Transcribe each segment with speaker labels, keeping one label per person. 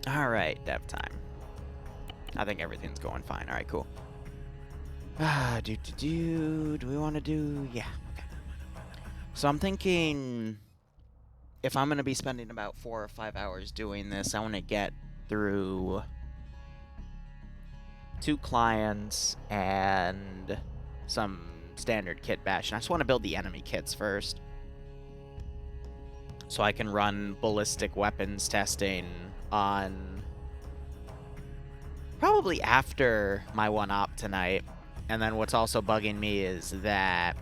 Speaker 1: Alright, dev time. I think everything's going fine. Alright, cool. Do we want to do... Yeah, okay. So I'm thinking... If I'm going to be spending about 4 or 5 hours doing this, I want to get through 2 clients and some standard kit bash. And I just want to build the enemy kits first, so I can run ballistic weapons testing on probably after my one op tonight. And then what's also bugging me is that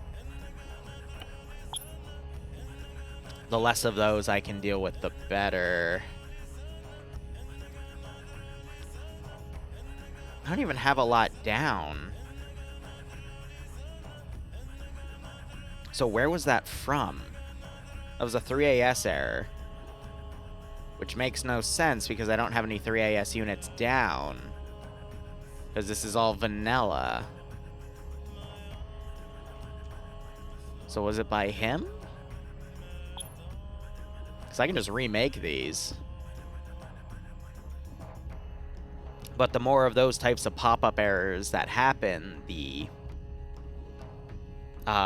Speaker 1: the less of those I can deal with, the better. I don't even have a lot down. So where was that from? That was a 3AS error, which makes no sense because I don't have any 3AS units down, because this is all vanilla. So was it by him? Because I can just remake these. But the more of those types of pop-up errors that happen, the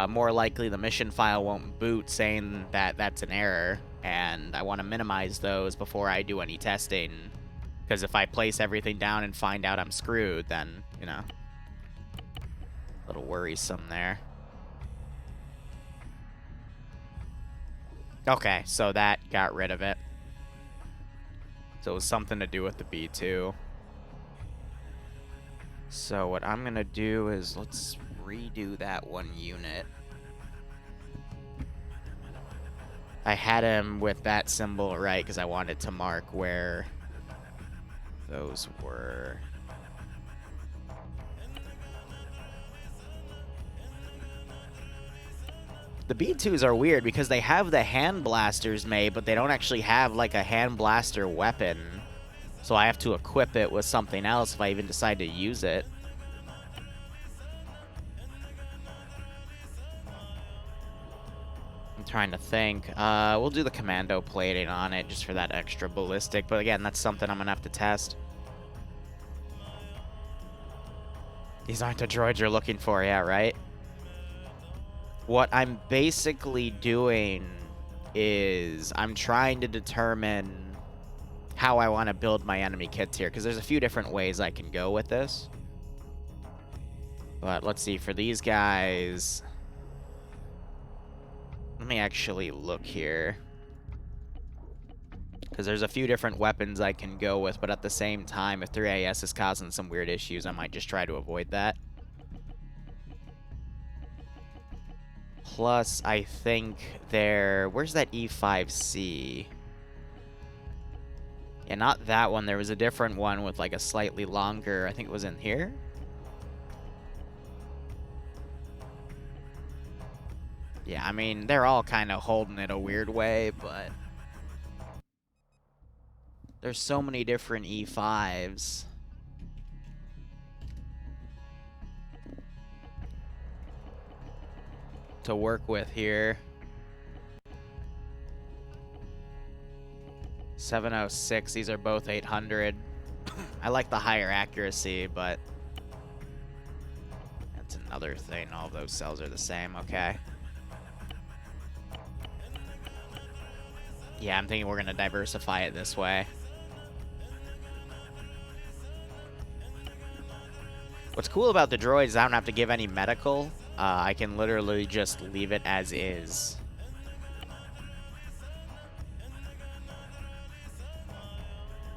Speaker 1: more likely the mission file won't boot, saying that that's an error. And I want to minimize those before I do any testing, because if I place everything down and find out I'm screwed, then, you know, a little worrisome there. Okay, so that got rid of it. So it was something to do with the B2. So what I'm gonna do is, let's redo that one unit. I had him with that symbol right because I wanted to mark where those were. The B2s are weird because they have the hand blasters made, but they don't actually have like a hand blaster weapon. So I have to equip it with something else if I even decide to use it. I'm trying to think. We'll do the commando plating on it just for that extra ballistic. But again, that's something I'm going to have to test. These aren't the droids you're looking for, yeah, right? What I'm basically doing is I'm trying to determine how I want to build my enemy kits here, because there's a few different ways I can go with this. But let's see, for these guys, let me actually look here, because there's a few different weapons I can go with, but at the same time, if 3AS is causing some weird issues, I might just try to avoid that. Plus, I think where's that E5C? Yeah, not that one. There was a different one with like a slightly longer, I think it was in here. Yeah, I mean, they're all kind of holding it a weird way, but there's so many different E5s. To work with here. 706, these are both 800. I like the higher accuracy, but that's another thing. All of those cells are the same, okay. Yeah, I'm thinking we're gonna diversify it this way. What's cool about the droids is I don't have to give any medical. I can literally just leave it as is.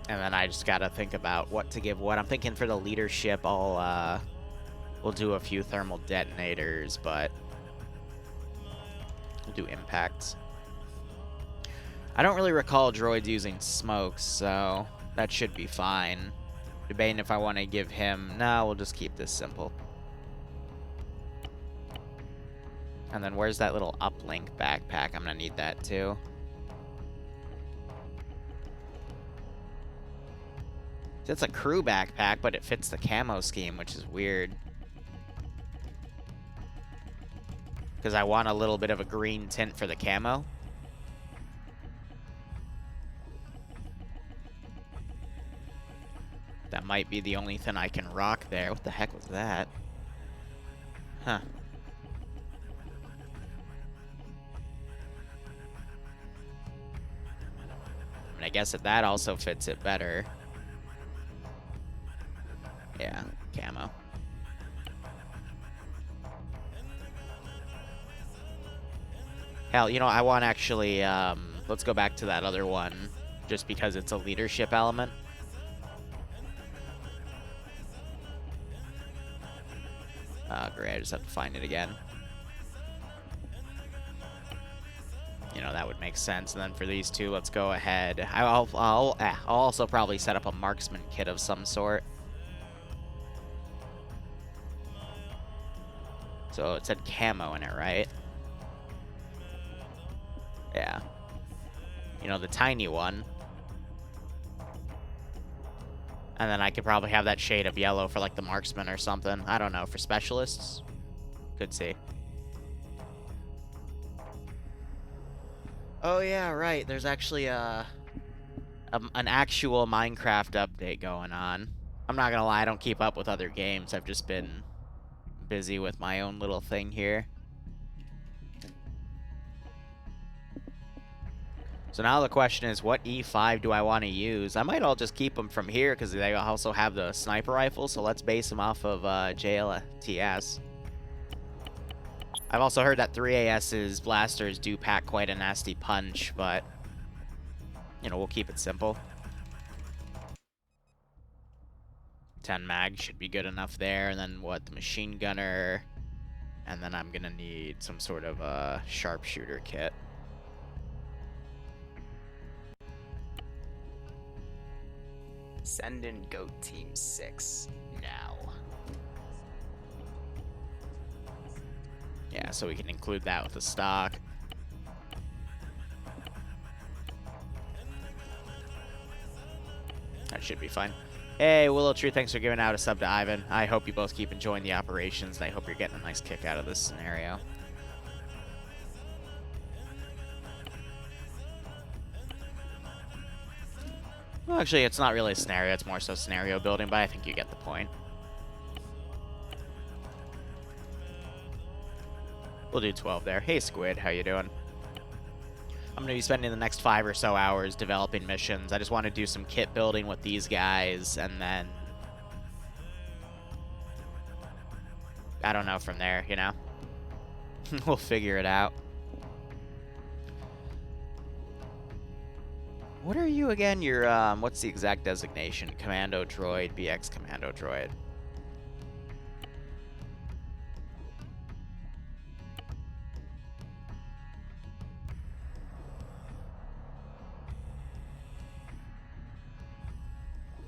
Speaker 1: And then I just gotta think about what to give what. I'm thinking for the leadership, we'll do a few thermal detonators, but we'll do impacts. I don't really recall droids using smokes, so that should be fine. Debating if I want to give him... No, we'll just keep this simple. And then where's that little uplink backpack? I'm gonna need that too. It's a crew backpack, but it fits the camo scheme, which is weird. Because I want a little bit of a green tint for the camo. That might be the only thing I can rock there. What the heck was that? Huh. I mean, I guess that also fits it better. Yeah, camo. Hell, you know, I want actually, let's go back to that other one, just because it's a leadership element. Great, I just have to find it again. You know, that would make sense. And then for these two, let's go ahead. I'll also probably set up a marksman kit of some sort. So it said camo in it, right? Yeah. You know, the tiny one. And then I could probably have that shade of yellow for, like, the marksman or something. I don't know, for specialists? Could see. Oh, yeah, right. There's actually an actual Minecraft update going on. I'm not gonna lie, I don't keep up with other games. I've just been busy with my own little thing here. So now the question is, what E5 do I want to use? I might all just keep them from here, because they also have the sniper rifle, so let's base them off of JLTS. I've also heard that 3AS's blasters do pack quite a nasty punch, but, you know, we'll keep it simple. 10 mag should be good enough there, and then what, the machine gunner, and then I'm gonna need some sort of a sharpshooter kit.
Speaker 2: Send in Goat Team 6 now.
Speaker 1: Yeah, so we can include that with the stock. That should be fine. Hey, Willow Tree, thanks for giving out a sub to Ivan. I hope you both keep enjoying the operations, and I hope you're getting a nice kick out of this scenario. Well, actually, it's not really a scenario. It's more so scenario building, but I think you get the point. We'll do 12 there. Hey, Squid, how you doing? I'm going to be spending the next 5 or so hours developing missions. I just want to do some kit building with these guys, and then I don't know from there, you know? We'll figure it out. What are you again? You're, what's the exact designation? Commando Droid, BX Commando Droid.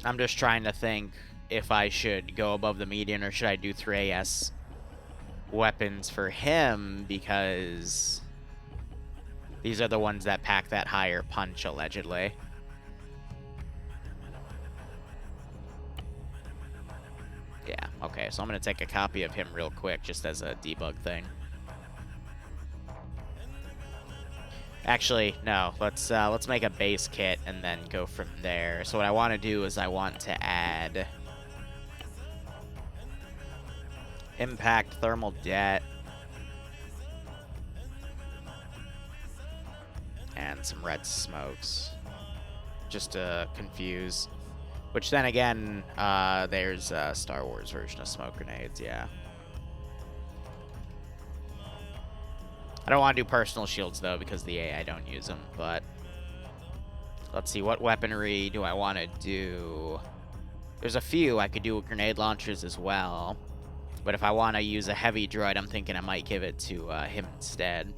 Speaker 1: I'm just trying to think if I should go above the median or should I do 3AS weapons for him, because these are the ones that pack that higher punch, allegedly. Yeah, okay, so I'm going to take a copy of him real quick just as a debug thing. Actually, no, let's make a base kit and then go from there. So what I want to do is I want to add impact, thermal jet, and some red smokes, just to confuse. Which then again, there's a Star Wars version of smoke grenades, yeah. I don't want to do personal shields, though, because the AI don't use them, but let's see, what weaponry do I want to do? There's a few. I could do grenade launchers as well, but if I want to use a heavy droid, I'm thinking I might give it to him instead.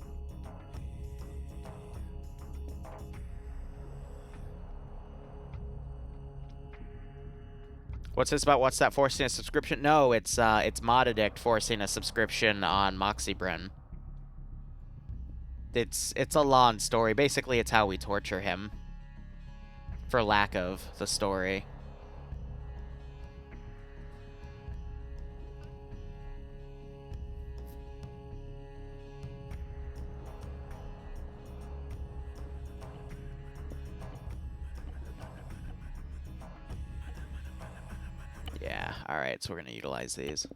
Speaker 1: What's this about? What's that forcing a subscription? No, it's Mod Addict forcing a subscription on Moxibrin. It's a long story. Basically, it's how we torture him, for lack of the story. Alright, so we're gonna utilize these.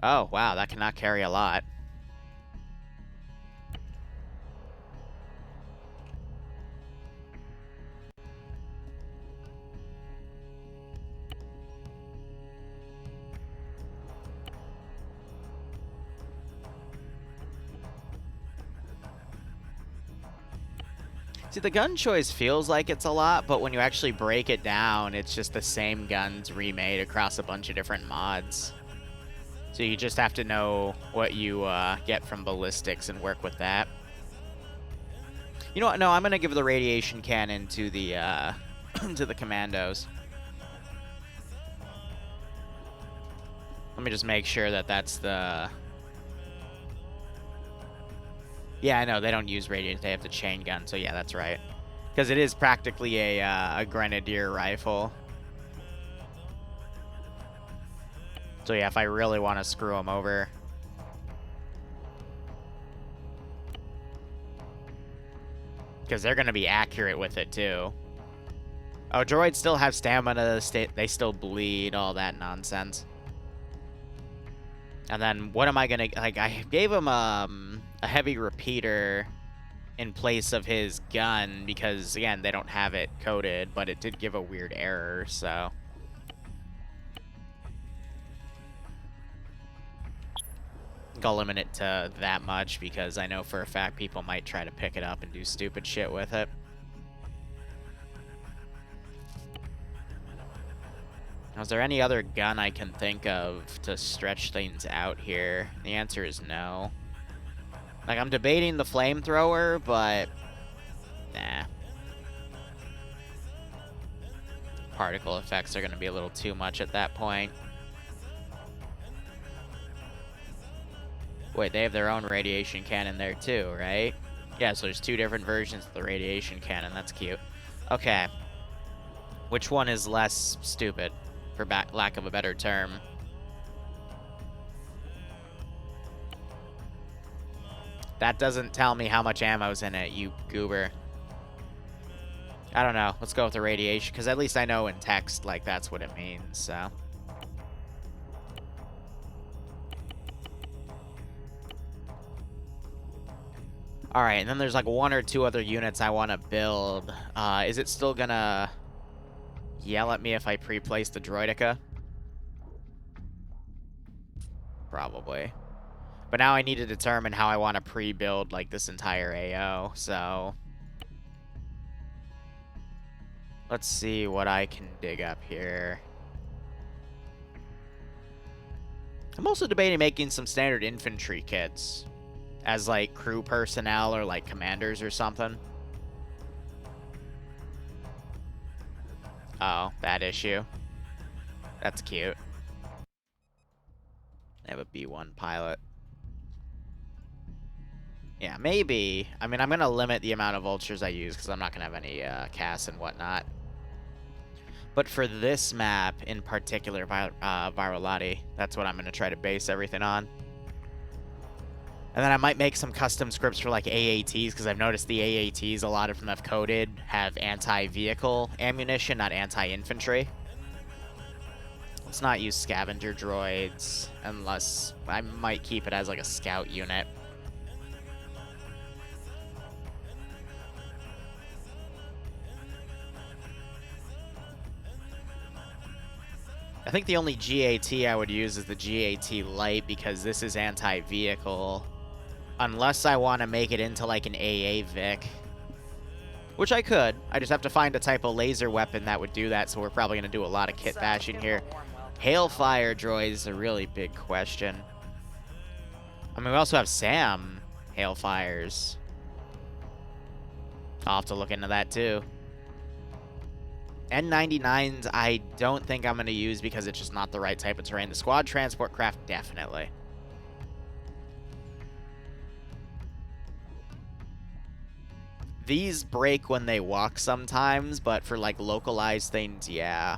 Speaker 1: Oh, wow, that cannot carry a lot. See, the gun choice feels like it's a lot, but when you actually break it down, it's just the same guns remade across a bunch of different mods. So you just have to know what you get from ballistics and work with that. You know what? No, I'm gonna give the radiation cannon to the to the commandos. Let me just make sure that that's the... Yeah, I know, they don't use radiation, they have the chain gun, so yeah, that's right. Because it is practically a grenadier rifle. So yeah, if I really want to screw them over... Because they're going to be accurate with it, too. Oh, droids still have stamina, they still bleed, all that nonsense. And then, what am I going to... Like, I gave him a heavy repeater in place of his gun, because, again, they don't have it coded, but it did give a weird error, so... I'll limit it to that much, because I know for a fact people might try to pick it up and do stupid shit with it. Is there any other gun I can think of to stretch things out here? The answer is no. Like, I'm debating the flamethrower, but... Nah. Particle effects are going to be a little too much at that point. Wait, they have their own radiation cannon there too, right? Yeah, so there's two different versions of the radiation cannon. That's cute. Okay. Which one is less stupid, for lack of a better term? That doesn't tell me how much ammo's in it, you goober. I don't know. Let's go with the radiation, because at least I know in text, like, that's what it means, so... Alright, and then there's like one or two other units I want to build. Is it still gonna yell at me if I pre-place the droidica? Probably. But now I need to determine how I want to pre-build like this entire AO, so... Let's see what I can dig up here. I'm also debating making some standard infantry kits as like crew personnel or like commanders or something. Oh, that issue. That's cute. I have a B1 pilot. Yeah, maybe. I mean, I'm going to limit the amount of vultures I use because I'm not going to have any CAS and whatnot. But for this map in particular, Viralati, that's what I'm going to try to base everything on. And then I might make some custom scripts for like AATs, because I've noticed the AATs, a lot of them have coded, have anti-vehicle ammunition, not anti-infantry. Let's not use scavenger droids, unless I might keep it as like a scout unit. I think the only GAT I would use is the GAT Light, because this is anti-vehicle. Unless I want to make it into like an AA Vic. Which I could. I just have to find a type of laser weapon that would do that, so we're probably going to do a lot of kit bashing here. Hailfire droid is a really big question. I mean, we also have SAM Hailfires. I'll have to look into that too. N99s I don't think I'm going to use because it's just not the right type of terrain. The squad transport craft, definitely. These break when they walk sometimes, but for like localized things, yeah.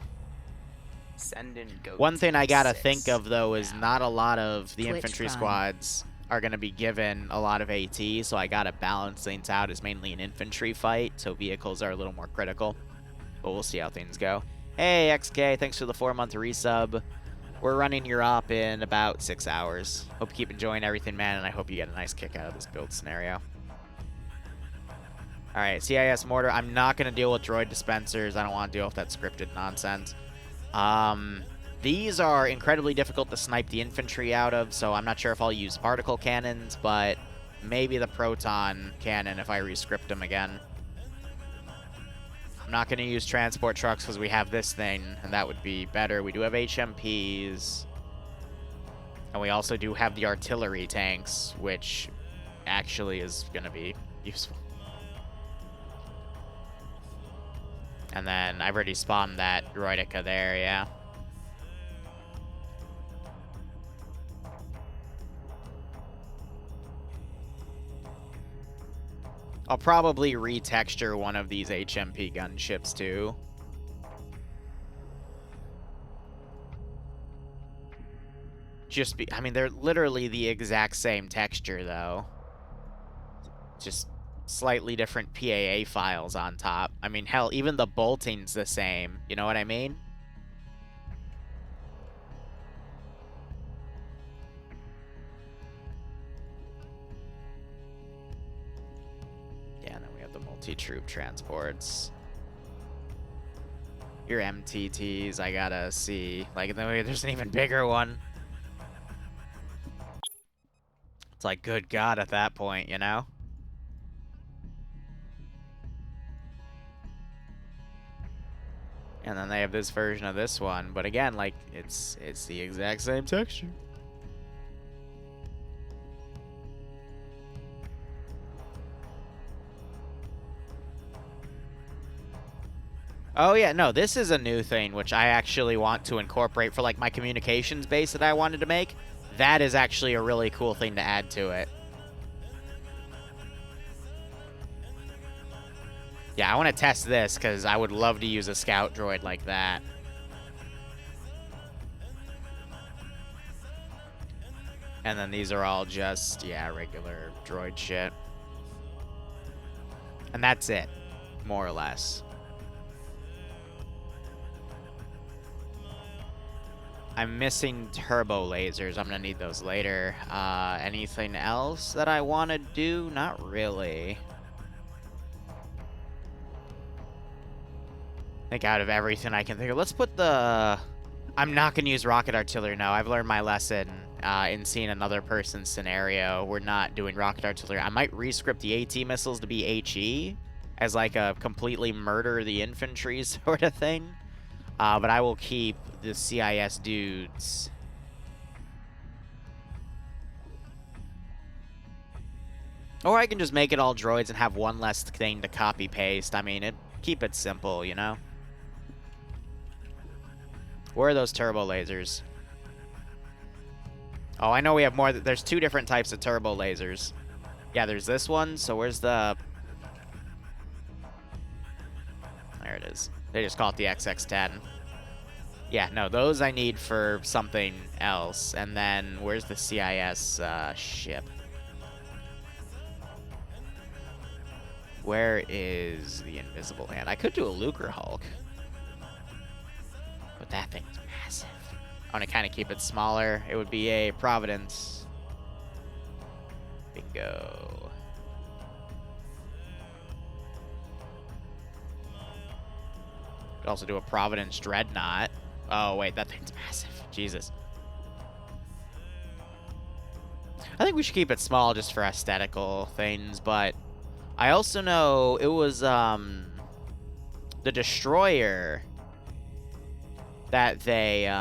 Speaker 2: Send in go
Speaker 1: One thing I gotta
Speaker 2: 6
Speaker 1: think of though is
Speaker 2: now.
Speaker 1: not a lot of the
Speaker 3: Twitch
Speaker 1: infantry
Speaker 3: Prime.
Speaker 1: squads are gonna be given a lot of AT, so I gotta balance things out. It's mainly an infantry fight, so vehicles are a little more critical. But we'll see how things go. Hey, XK, thanks for the 4-month resub. We're running your op in about 6 hours. Hope you keep enjoying everything, man, and I hope you get a nice kick out of this build scenario. Alright, CIS Mortar. I'm not going to deal with droid dispensers. I don't want to deal with that scripted nonsense. These are incredibly difficult to snipe the infantry out of, so I'm not sure if I'll use particle cannons, but maybe the proton cannon if I rescript them again. I'm not going to use transport trucks because we have this thing, and that would be better. We do have HMPs, and we also do have the artillery tanks, which actually is going to be useful. And then I've already spawned that droidica there, yeah. I'll probably retexture one of these HMP gunships too. I mean, they're literally the exact same texture though. Just slightly different PAA files on top. I mean, hell, even the bolting's the same. You know what I mean? Yeah, and then we have the multi-troop transports. Your MTTs, I gotta see. Like, there's an even bigger one. It's like, good God at that point, you know? And then they have this version of this one, but again, like, it's the exact same texture. Oh yeah, no, this is a new thing, which I actually want to incorporate for, like, my communications base that I wanted to make. That is actually a really cool thing to add to it. Yeah, I want to test this, because I would love to use a scout droid like that. And then these are all just, yeah, regular droid shit. And that's it, more or less. I'm missing turbo lasers. I'm gonna need those later. Anything else that I want to do? Not really. I think out of everything I can think of. Let's put the... I'm not gonna use rocket artillery now. I've learned my lesson in seeing another person's scenario. We're not doing rocket artillery. I might rescript the AT missiles to be HE as like a completely murder the infantry sort of thing. But I will keep the CIS dudes. Or I can just make it all droids and have one less thing to copy paste. I mean, keep it simple, you know? Where are those turbo lasers? Oh, I know we have more. There's 2 different types of turbo lasers. Yeah, there's this one. So where's the... There it is. They just call it the XX10. Yeah, no, those I need for something else. And then where's the CIS ship? Where is the Invisible Hand? I could do a Lucre Hulk. But that thing's massive. I want to kind of keep it smaller. It would be a Providence. Bingo. Could also do a Providence Dreadnought. Oh, wait, that thing's massive. Jesus. I think we should keep it small just for aesthetical things, but I also know it was the destroyer that they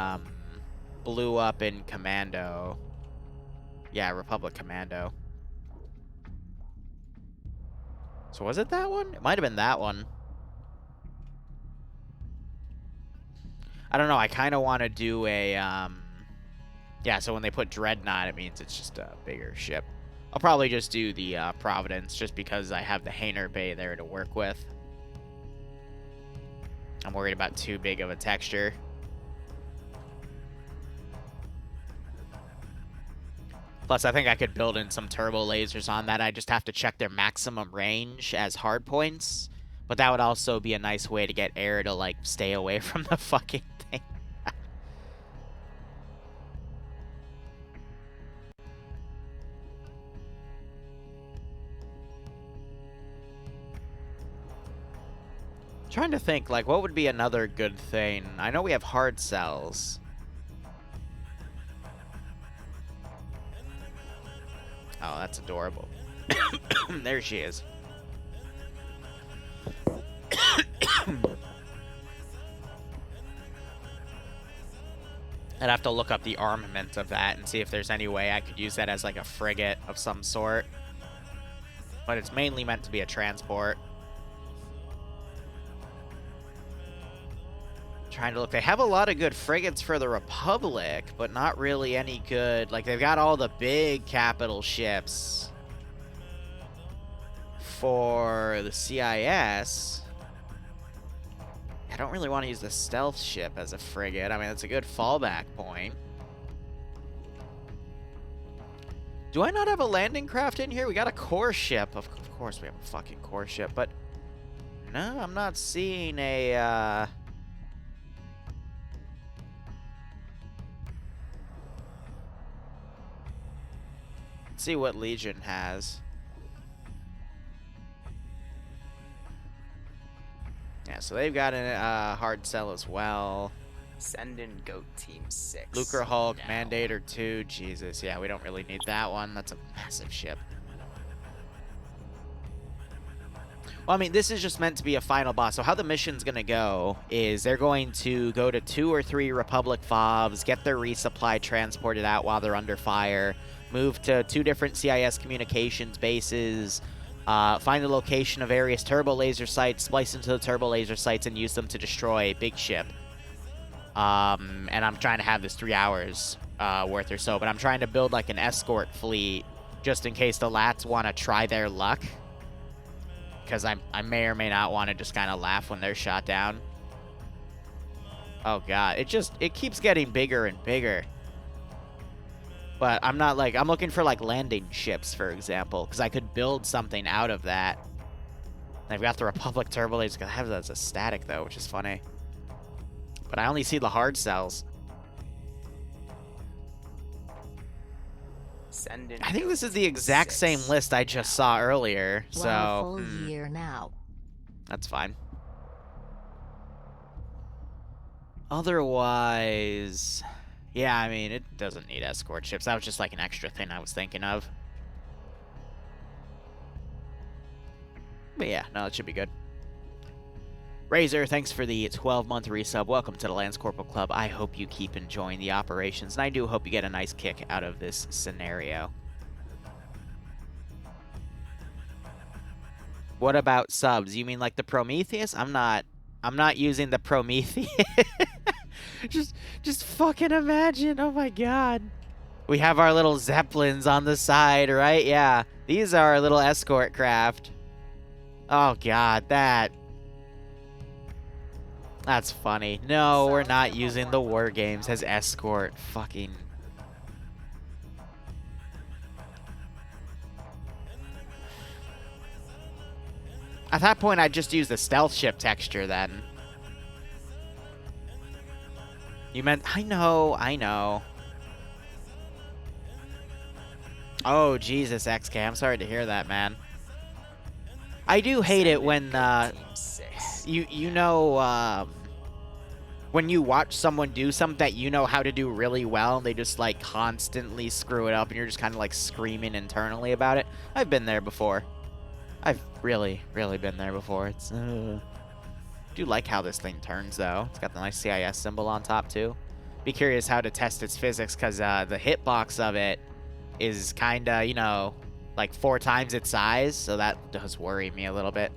Speaker 1: blew up in Commando. Yeah, Republic Commando. So was it that one? It might have been that one. I don't know. I kind of want to do a... yeah, so when they put Dreadnought, it means it's just a bigger ship. I'll probably just do the Providence just because I have the Hainer Bay there to work with. I'm worried about too big of a texture. Plus, I think I could build in some turbo lasers on that. I just have to check their maximum range as hard points. But that would also be a nice way to get air to, like, stay away from the fucking thing. Trying to think, like, what would be another good thing? I know we have hard cells. Oh, that's adorable. There she is. I'd have to look up the armament of that and see if there's any way I could use that as like a frigate of some sort. But it's mainly meant to be a transport. Trying to look. They have a lot of good frigates for the Republic, but not really any good. Like, they've got all the big capital ships for the CIS. I don't really want to use the stealth ship as a frigate. I mean, it's a good fallback point. Do I not have a landing craft in here? We got a core ship. Of course we have a fucking core ship, but no, I'm not seeing a, Let's see what Legion has. Yeah, so they've got a hard sell as well.
Speaker 2: Send in Goat Team 6.
Speaker 1: Lucre Hulk, now. Mandator 2. Jesus, yeah, we don't really need that one. That's a massive ship. Well, I mean, this is just meant to be a final boss. So how the mission's going to go is they're going to go to 2 or 3 Republic FOBs, get their resupply transported out while they're under fire, move to 2 different CIS communications bases, find the location of various turbo laser sites, splice into the turbo laser sites, and use them to destroy a big ship. And I'm trying to have this 3 hours worth or so, but I'm trying to build like an escort fleet just in case the Lats want to try their luck. Because I may or may not want to just kind of laugh when they're shot down. Oh god, it keeps getting bigger and bigger. But I'm not like, I'm looking for like landing ships, for example, because I could build something out of that. I've got the Republic turbo lasers. I have that as a static though, which is funny. But I only see the hard cells.
Speaker 2: Send in
Speaker 1: I think this is the exact same list I just saw earlier, so...
Speaker 3: Well, full year now.
Speaker 1: That's fine. Otherwise... Yeah, I mean, it doesn't need escort ships. That was just like an extra thing I was thinking of. But yeah, no, it should be good. Razor, thanks for the 12-month resub. Welcome to the Lance Corporal Club. I hope you keep enjoying the operations, and I do hope you get a nice kick out of this scenario. What about subs? You mean like the Prometheus? I'm not using the Prometheus. just fucking imagine. Oh my god. We have our little Zeppelins on the side, right? Yeah. These are our little escort craft. Oh god, that's funny. No, we're not using the war games as escort. Fucking... At that point, I'd just use the stealth ship texture then. You meant... I know. Oh, Jesus, XK. I'm sorry to hear that, man. I do hate it when, you know, when you watch someone do something that you know how to do really well, and they just, like, constantly screw it up, and you're just kind of, like, screaming internally about it. I've been there before. I've really, really been there before. It's, I do like how this thing turns, though. It's got the nice CIS symbol on top, too. Be curious how to test its physics, because the hitbox of it is kind of, you know, like 4 times its size, so that does worry me a little bit.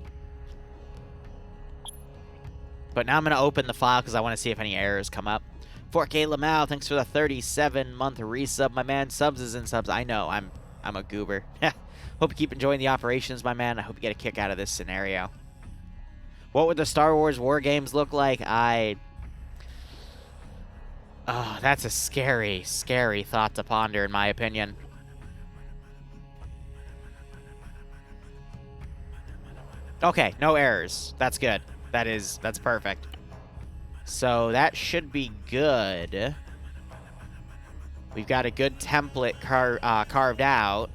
Speaker 1: But now I'm going to open the file because I want to see if any errors come up. 4K Lamau, thanks for the 37-month resub. My man, subs is in subs. I know, I'm a goober. Hope you keep enjoying the operations, my man. I hope you get a kick out of this scenario. What would the Star Wars war games look like? Oh, that's a scary, scary thought to ponder, in my opinion. Okay, no errors. That's good. That's perfect. So that should be good. We've got a good template carved out.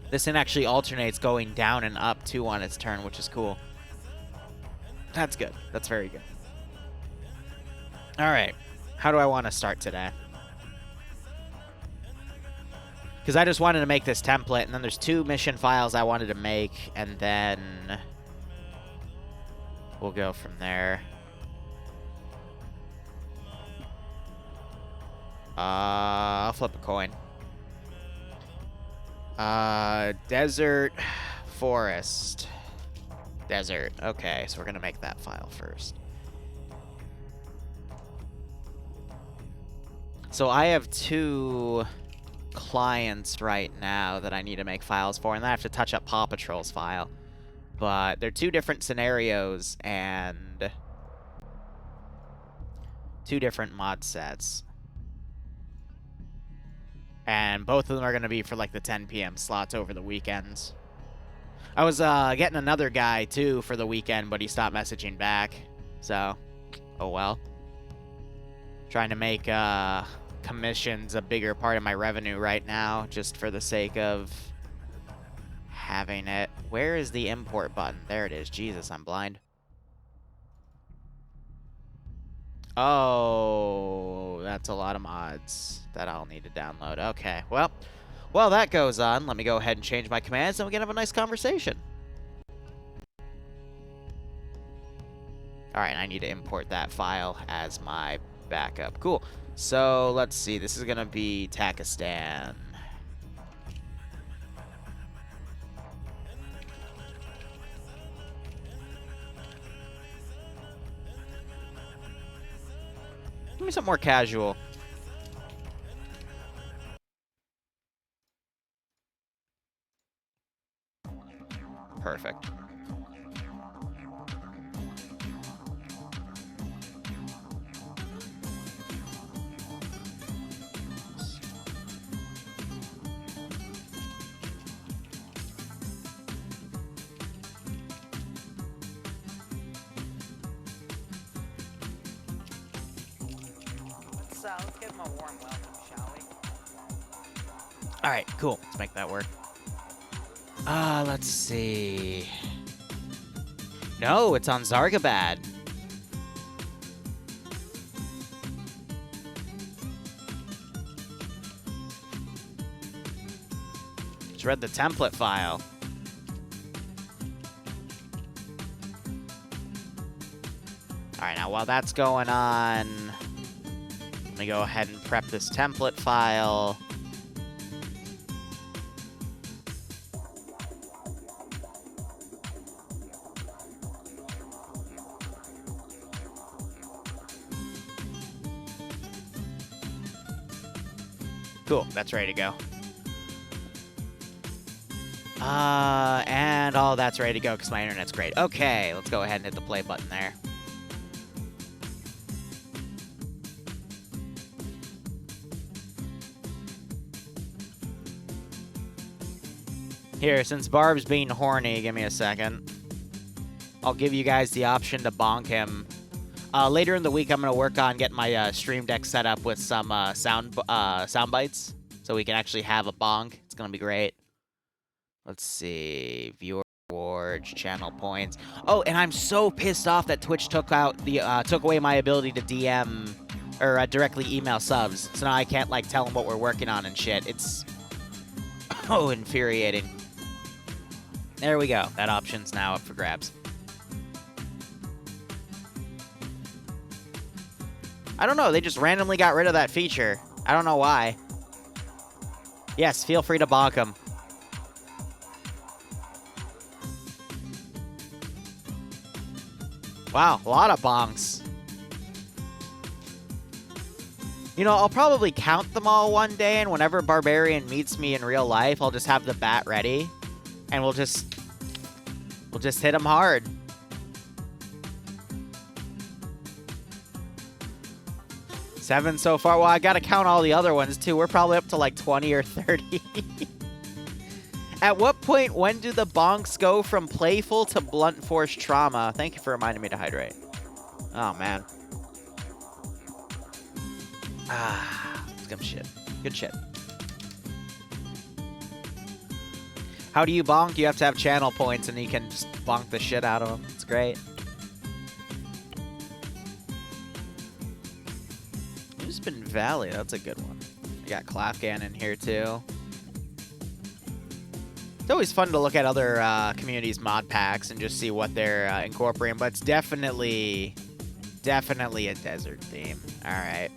Speaker 1: This thing actually alternates going down and up, too, on its turn, which is cool. That's good. That's very good. All right. How do I want to start today? Because I just wanted to make this template, and then there's 2 mission files I wanted to make, and then we'll go from there. I'll flip a coin. Desert, forest, desert. Okay, so we're gonna make that file first. So I have 2 clients right now that I need to make files for, and then I have to touch up Paw Patrol's file. But they're 2 different scenarios and 2 different mod sets. And both of them are going to be for like the 10 p.m. slots over the weekends. I was getting another guy too for the weekend, but he stopped messaging back. So, oh well. Trying to make commissions a bigger part of my revenue right now, just for the sake of having it. Where is the import button? There it is. Jesus, I'm blind. Oh, that's a lot of mods that I'll need to download. Okay, well, while that goes on, let me go ahead and change my commands, and we can have a nice conversation. All right, I need to import that file as my backup. Cool. So let's see. This is going to be Takistan. Give me something more casual. Perfect.
Speaker 2: Let's give him a warm welcome, shall we?
Speaker 1: All right, cool. Let's make that work. Let's see. No, it's on Zargabad. Just read the template file. All right, now while that's going on, let me go ahead and prep this template file. Cool, that's ready to go. And all that's ready to go because my internet's great. Okay, let's go ahead and hit the play button there. Here, since Barb's being horny, give me a second. I'll give you guys the option to bonk him. Later in the week, I'm going to work on getting my Stream Deck set up with some sound bites, so we can actually have a bonk. It's going to be great. Let's see. Viewer rewards, channel points. Oh, and I'm so pissed off that Twitch took away my ability to DM or directly email subs. So now I can't like tell them what we're working on and shit. It's infuriating. There we go. That option's now up for grabs. I don't know. They just randomly got rid of that feature. I don't know why. Yes, feel free to bonk them. Wow, a lot of bonks. You know, I'll probably count them all one day, and whenever Barbarian meets me in real life, I'll just have the bat ready, and we'll just hit him hard. Seven so far. Well, I gotta count all the other ones too. We're probably up to like 20 or 30. At what point, when do the bonks go from playful to blunt force trauma? Thank you for reminding me to hydrate. Oh, man. Ah, good shit. Good shit. How do you bonk? You have to have channel points, and you can just bonk the shit out of them. It's great. Spin Valley, that's a good one. We got Clafgan in here, too. It's always fun to look at other communities' mod packs and just see what they're incorporating, but it's definitely a desert theme. All right.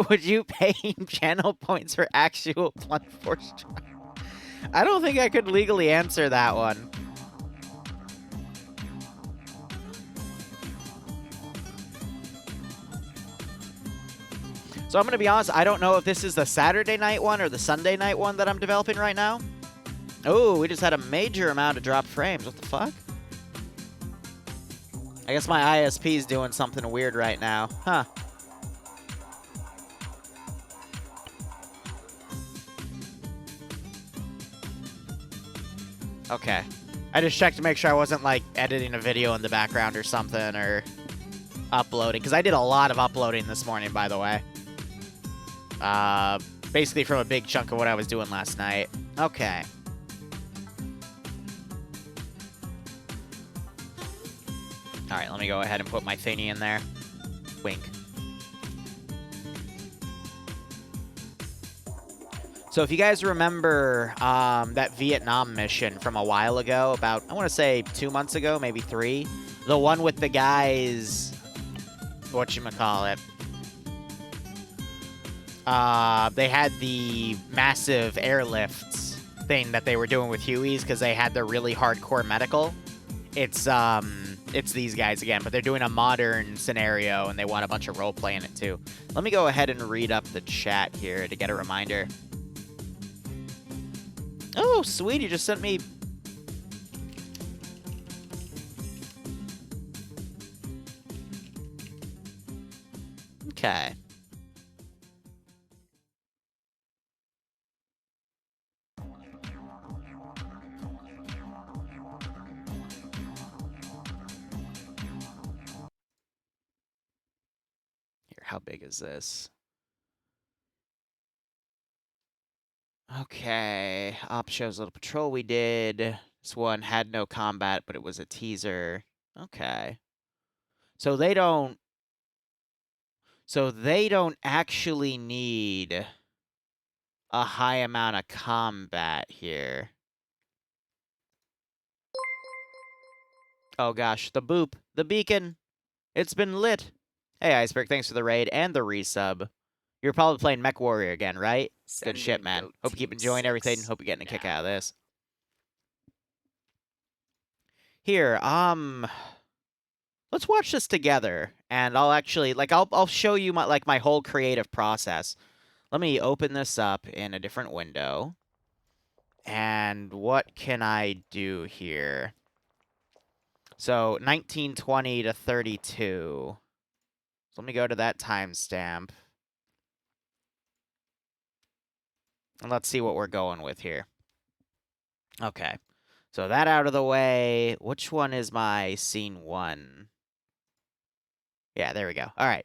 Speaker 1: Would you pay channel points for actual blunt force trauma? I don't think I could legally answer that one. So I'm going to be honest, I don't know if this is the Saturday night one or the Sunday night one that I'm developing right now. Oh, we just had a major amount of dropped frames. What the fuck? I guess my ISP is doing something weird right now. Huh. Okay. I just checked to make sure I wasn't, like, editing a video in the background or something, or uploading. Because I did a lot of uploading this morning, by the way. Basically from a big chunk of what I was doing last night. Okay. Alright, let me go ahead and put my thingy in there. Wink. So if you guys remember that Vietnam mission from a while ago, about, I want to say 2 months ago, maybe 3, the one with the guys, whatchamacallit, they had the massive airlifts thing that they were doing with Hueys because they had their really hardcore medical. It's these guys again, but they're doing a modern scenario and they want a bunch of roleplay in it too. Let me go ahead and read up the chat here to get a reminder. Oh, sweet, you just sent me... Okay. Here, how big is this? Okay, op shows little patrol we did. This one had no combat, but it was a teaser. Okay. So they don't actually need a high amount of combat here. Oh gosh, the boop, the beacon. It's been lit. Hey Iceberg, thanks for the raid and the resub. You're probably playing Mech Warrior again, right? Good shit, man. Hope you keep enjoying everything. Hope you're getting a kick out of this. Here, let's watch this together, and I'll actually, like, I'll show you my whole creative process. Let me open this up in a different window. And what can I do here? So 1920 to 32. So let me go to that timestamp. And let's see what we're going with here. Okay. So that out of the way. Which one is my scene 1? Yeah, there we go. All right.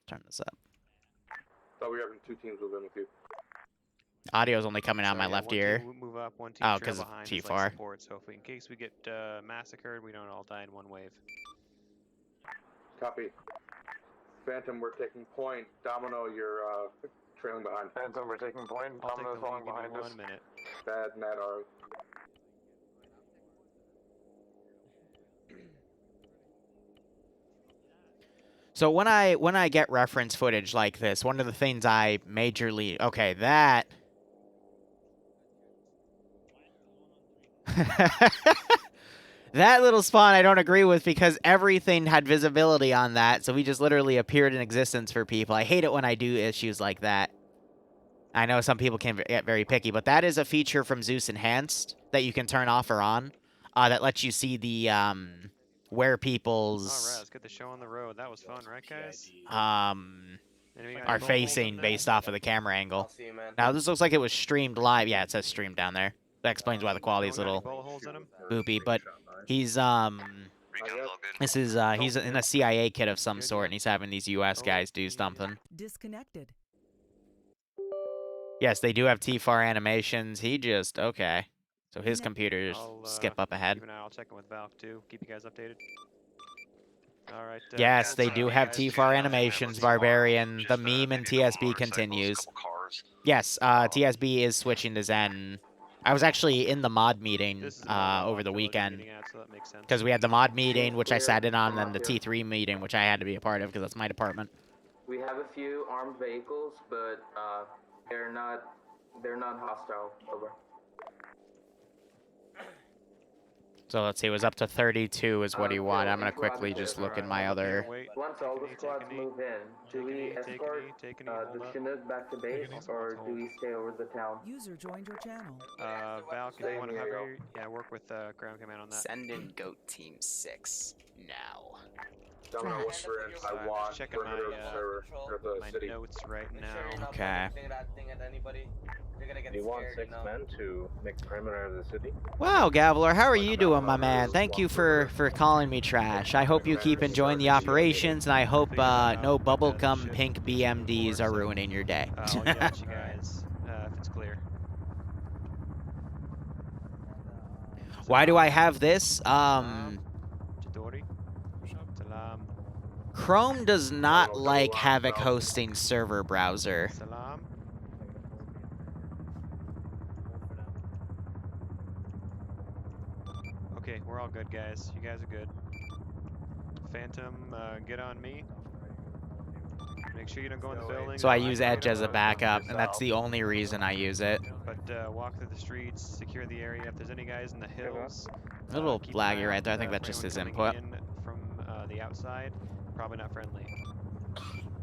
Speaker 1: Turn this up.
Speaker 4: Thought we were having 2 teams with them.
Speaker 1: Audio's only coming out my left ear.
Speaker 5: Move up, one team
Speaker 1: Oh,
Speaker 5: trail
Speaker 1: because of
Speaker 5: behind
Speaker 1: too
Speaker 5: is,
Speaker 1: far.
Speaker 5: like, support, so if we, in case we get massacred, we don't all die in one wave.
Speaker 4: Copy. Phantom, we're taking point. Domino, you're trailing behind.
Speaker 6: Phantom, we're taking point.
Speaker 5: I'll take
Speaker 6: Domino's
Speaker 5: the lead,
Speaker 6: falling
Speaker 5: give me
Speaker 6: behind us.
Speaker 5: 1 minute.
Speaker 4: Bad, Nat are.
Speaker 1: So when I get reference footage like this, one of the things I majorly... Okay, that... That little spawn I don't agree with because everything had visibility on that, so we just literally appeared in existence for people. I hate it when I do issues like that. I know some people can get very picky, but that is a feature from Zeus Enhanced that you can turn off or on that lets you see the where
Speaker 5: All right,
Speaker 1: people's
Speaker 5: let's get the show on the road. That was fun, right, guys? Anybody got any
Speaker 1: are
Speaker 5: bullet holes
Speaker 1: facing
Speaker 5: up
Speaker 1: based
Speaker 5: there?
Speaker 1: off of the camera
Speaker 6: I'll
Speaker 1: angle.
Speaker 6: see you, man.
Speaker 1: Now this looks like it was streamed live. Yeah, it says streamed down there. That explains why the quality is a
Speaker 5: Anyone got any
Speaker 1: little
Speaker 5: bullet holes in them?
Speaker 1: boopy. But he's
Speaker 6: Recon's all good.
Speaker 1: this is he's in a CIA kit of some
Speaker 5: Good,
Speaker 1: sort,
Speaker 5: yeah.
Speaker 1: and he's having these U.S. guys do
Speaker 5: Okay.
Speaker 1: something.
Speaker 7: Disconnected.
Speaker 1: Yes, they do have TFAR animations. He just okay. So his
Speaker 7: Connect-
Speaker 1: computers
Speaker 5: I'll
Speaker 1: skip up ahead.
Speaker 5: keep an eye. I'll check in with Valk too. Keep you guys updated. All right.
Speaker 1: Yes, they
Speaker 5: we'll
Speaker 1: do
Speaker 5: see you
Speaker 1: have
Speaker 5: guys
Speaker 1: TFAR
Speaker 5: soon.
Speaker 1: animations, Barbarian. The meme and TSB continues. Yes, TSB is switching to Zen. I was actually in the mod meeting
Speaker 5: This is about what
Speaker 1: over the
Speaker 5: Valk was
Speaker 1: weekend.
Speaker 5: getting at, so that makes sense.
Speaker 1: Because we had the mod meeting, which I sat in on, and then the T3 meeting, which I had to be a part of because that's my department.
Speaker 6: We have a few armed vehicles, but they're not hostile. Over.
Speaker 1: So let's see, it was up to 32 is what he wanted. I'm going to quickly just look in my other...
Speaker 5: Wait.
Speaker 4: Once all the
Speaker 5: Take a knee,
Speaker 4: squads
Speaker 5: take a knee.
Speaker 4: move in, do we
Speaker 5: Take a knee,
Speaker 4: escort
Speaker 5: take a knee,
Speaker 4: the
Speaker 5: hold up.
Speaker 4: Chinook back to base,
Speaker 5: knee.
Speaker 4: or
Speaker 5: Hold.
Speaker 4: do we stay over the town?
Speaker 7: User joined your channel.
Speaker 5: Valk, if you want to have your... Yeah, work with ground command on that.
Speaker 8: Send in Goat Team 6 now.
Speaker 4: Domino, what's your
Speaker 5: I'm
Speaker 4: Taiwan,
Speaker 5: just checking my,
Speaker 4: server, or the
Speaker 5: my
Speaker 4: city?
Speaker 5: notes right now.
Speaker 1: Okay.
Speaker 9: Do you want 6 men to make the perimeter of the city?
Speaker 1: Wow, Gavler, how are you doing, my man? Thank you for calling me trash. I hope you keep enjoying the operations, and I hope no bubblegum pink BMDs are ruining your day.
Speaker 5: I'll get at you guys if it's clear.
Speaker 1: Why do I have this?
Speaker 5: Chidori. Salam.
Speaker 1: Chrome does not like Havoc hosting server browser.
Speaker 5: Salam. Okay, we're all good, guys. You guys are good. Phantom, get on me. Make sure you don't go in the building.
Speaker 1: So I use Edge as a backup, and that's the only reason I use it.
Speaker 5: But walk through the streets, secure the area. If there's any guys in the hills,
Speaker 1: A little
Speaker 5: keep an eye
Speaker 1: laggy
Speaker 5: out
Speaker 1: right there. I think
Speaker 5: for
Speaker 1: that's just his
Speaker 5: anyone
Speaker 1: input.
Speaker 5: coming in from the outside, probably not friendly.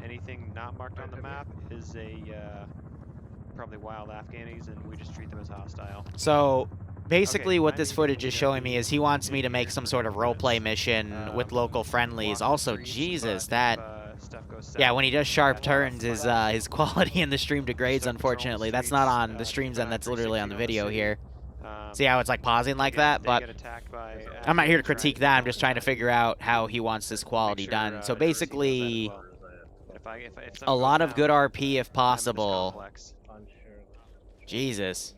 Speaker 5: Anything not marked on the map is a probably wild Afghanis, and we just treat them as hostile.
Speaker 1: So basically
Speaker 5: Okay,
Speaker 1: what
Speaker 5: I
Speaker 1: this
Speaker 5: need
Speaker 1: footage
Speaker 5: to
Speaker 1: is
Speaker 5: get
Speaker 1: showing me is he wants me to
Speaker 5: in
Speaker 1: make
Speaker 5: here
Speaker 1: some
Speaker 5: for
Speaker 1: sort of roleplay mission with local friendlies. Also, Jesus, that...
Speaker 5: Stuff goes
Speaker 1: Yeah,
Speaker 5: south,
Speaker 1: when he does sharp
Speaker 5: that's
Speaker 1: turns, his quality in the stream degrades,
Speaker 5: Step patrol
Speaker 1: unfortunately. That's
Speaker 5: streets,
Speaker 1: not on the
Speaker 5: keep
Speaker 1: streams
Speaker 5: an
Speaker 1: end,
Speaker 5: eye
Speaker 1: that's literally on the
Speaker 5: 360
Speaker 1: video
Speaker 5: city.
Speaker 1: here. See how it's like pausing like
Speaker 5: again,
Speaker 1: that?
Speaker 5: if they
Speaker 1: But
Speaker 5: get attacked by
Speaker 1: I'm not here to
Speaker 5: Afghans, try
Speaker 1: critique
Speaker 5: and
Speaker 1: that, I'm
Speaker 5: counter
Speaker 1: just trying to
Speaker 5: that.
Speaker 1: figure out how he wants this quality
Speaker 5: Make sure,
Speaker 1: done. So
Speaker 5: Jersey knows that as
Speaker 1: basically,
Speaker 5: well. If
Speaker 1: a
Speaker 5: something
Speaker 1: lot
Speaker 5: goes
Speaker 1: of good
Speaker 5: down,
Speaker 1: RP if
Speaker 5: I'm in this
Speaker 1: possible.
Speaker 5: complex.
Speaker 1: Jesus.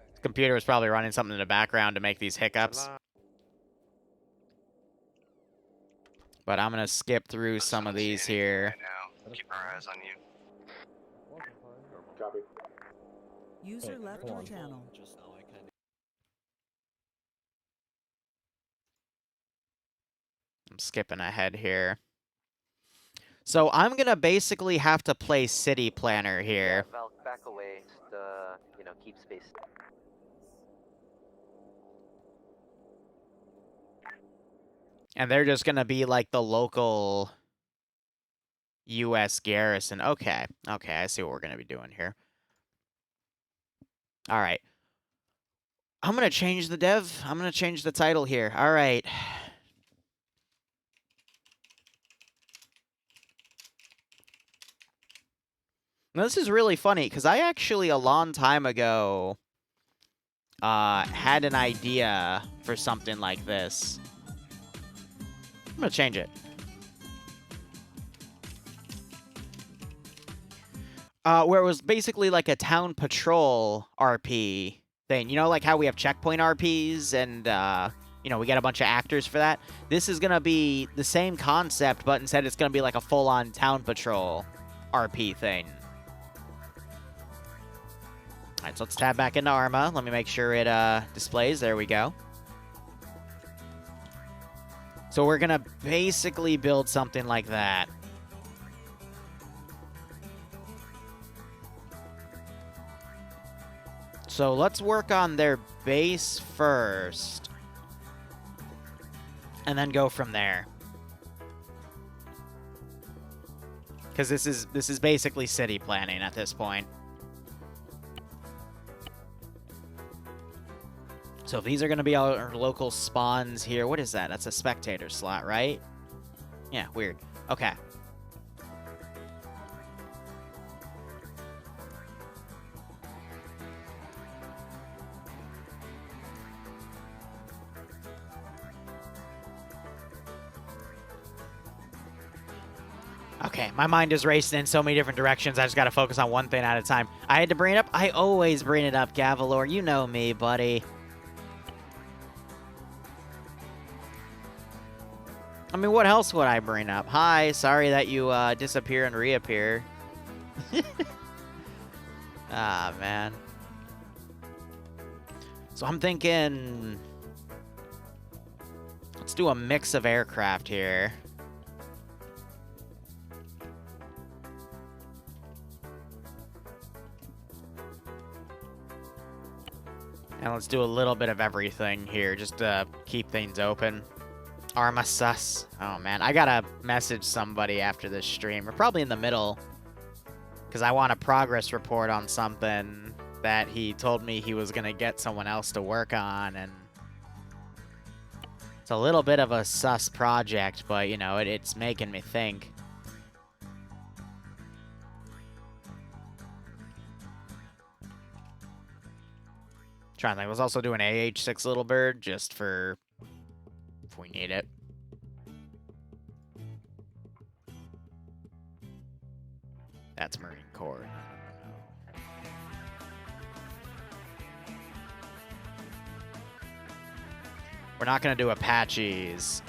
Speaker 1: This computer was probably running something in the background to make these hiccups.
Speaker 5: Salam.
Speaker 1: But I'm going to skip through some of these here.
Speaker 6: Keep our eyes on you.
Speaker 4: Copy.
Speaker 7: User left your channel.
Speaker 1: I'm skipping ahead here. So I'm going to basically have to play City Planner here.
Speaker 2: Val, back away. Just, keep space.
Speaker 1: And they're just going to be like the local U.S. garrison. Okay. Okay, I see what we're going to be doing here. All right. I'm going to change the dev. I'm going to change the title here. All right. Now, this is really funny, because I actually, a long time ago, had an idea for something like this. I'm going to change it. Where it was basically like a town patrol RP thing. You know, like how we have checkpoint RPs and, we get a bunch of actors for that? This is going to be the same concept, but instead it's going to be like a full-on town patrol RP thing. Alright, so let's tab back into Arma. Let me make sure it displays. There we go. So we're going to basically build something like that. So let's work on their base first. And then go from there. Because this is basically city planning at this point. So if these are going to be our local spawns here, what is that? That's a spectator slot, right? Yeah, weird. Okay. Okay, my mind is racing in so many different directions. I just got to focus on one thing at a time. I had to bring it up. I always bring it up, Gavalor. You know me, buddy. I mean, what else would I bring up? Hi, sorry that you disappear and reappear. Ah, man. So I'm thinking... let's do a mix of aircraft here. And let's do a little bit of everything here, just to keep things open. Arma sus. Oh, man. I gotta message somebody after this stream. We're probably in the middle. Because I want a progress report on something that he told me he was gonna get someone else to work on. And it's a little bit of a sus project, but, you know, it's making me think. Trying to think. I was also doing AH6 Little Bird just for if we need it. That's Marine Corps. We're not going to do Apaches.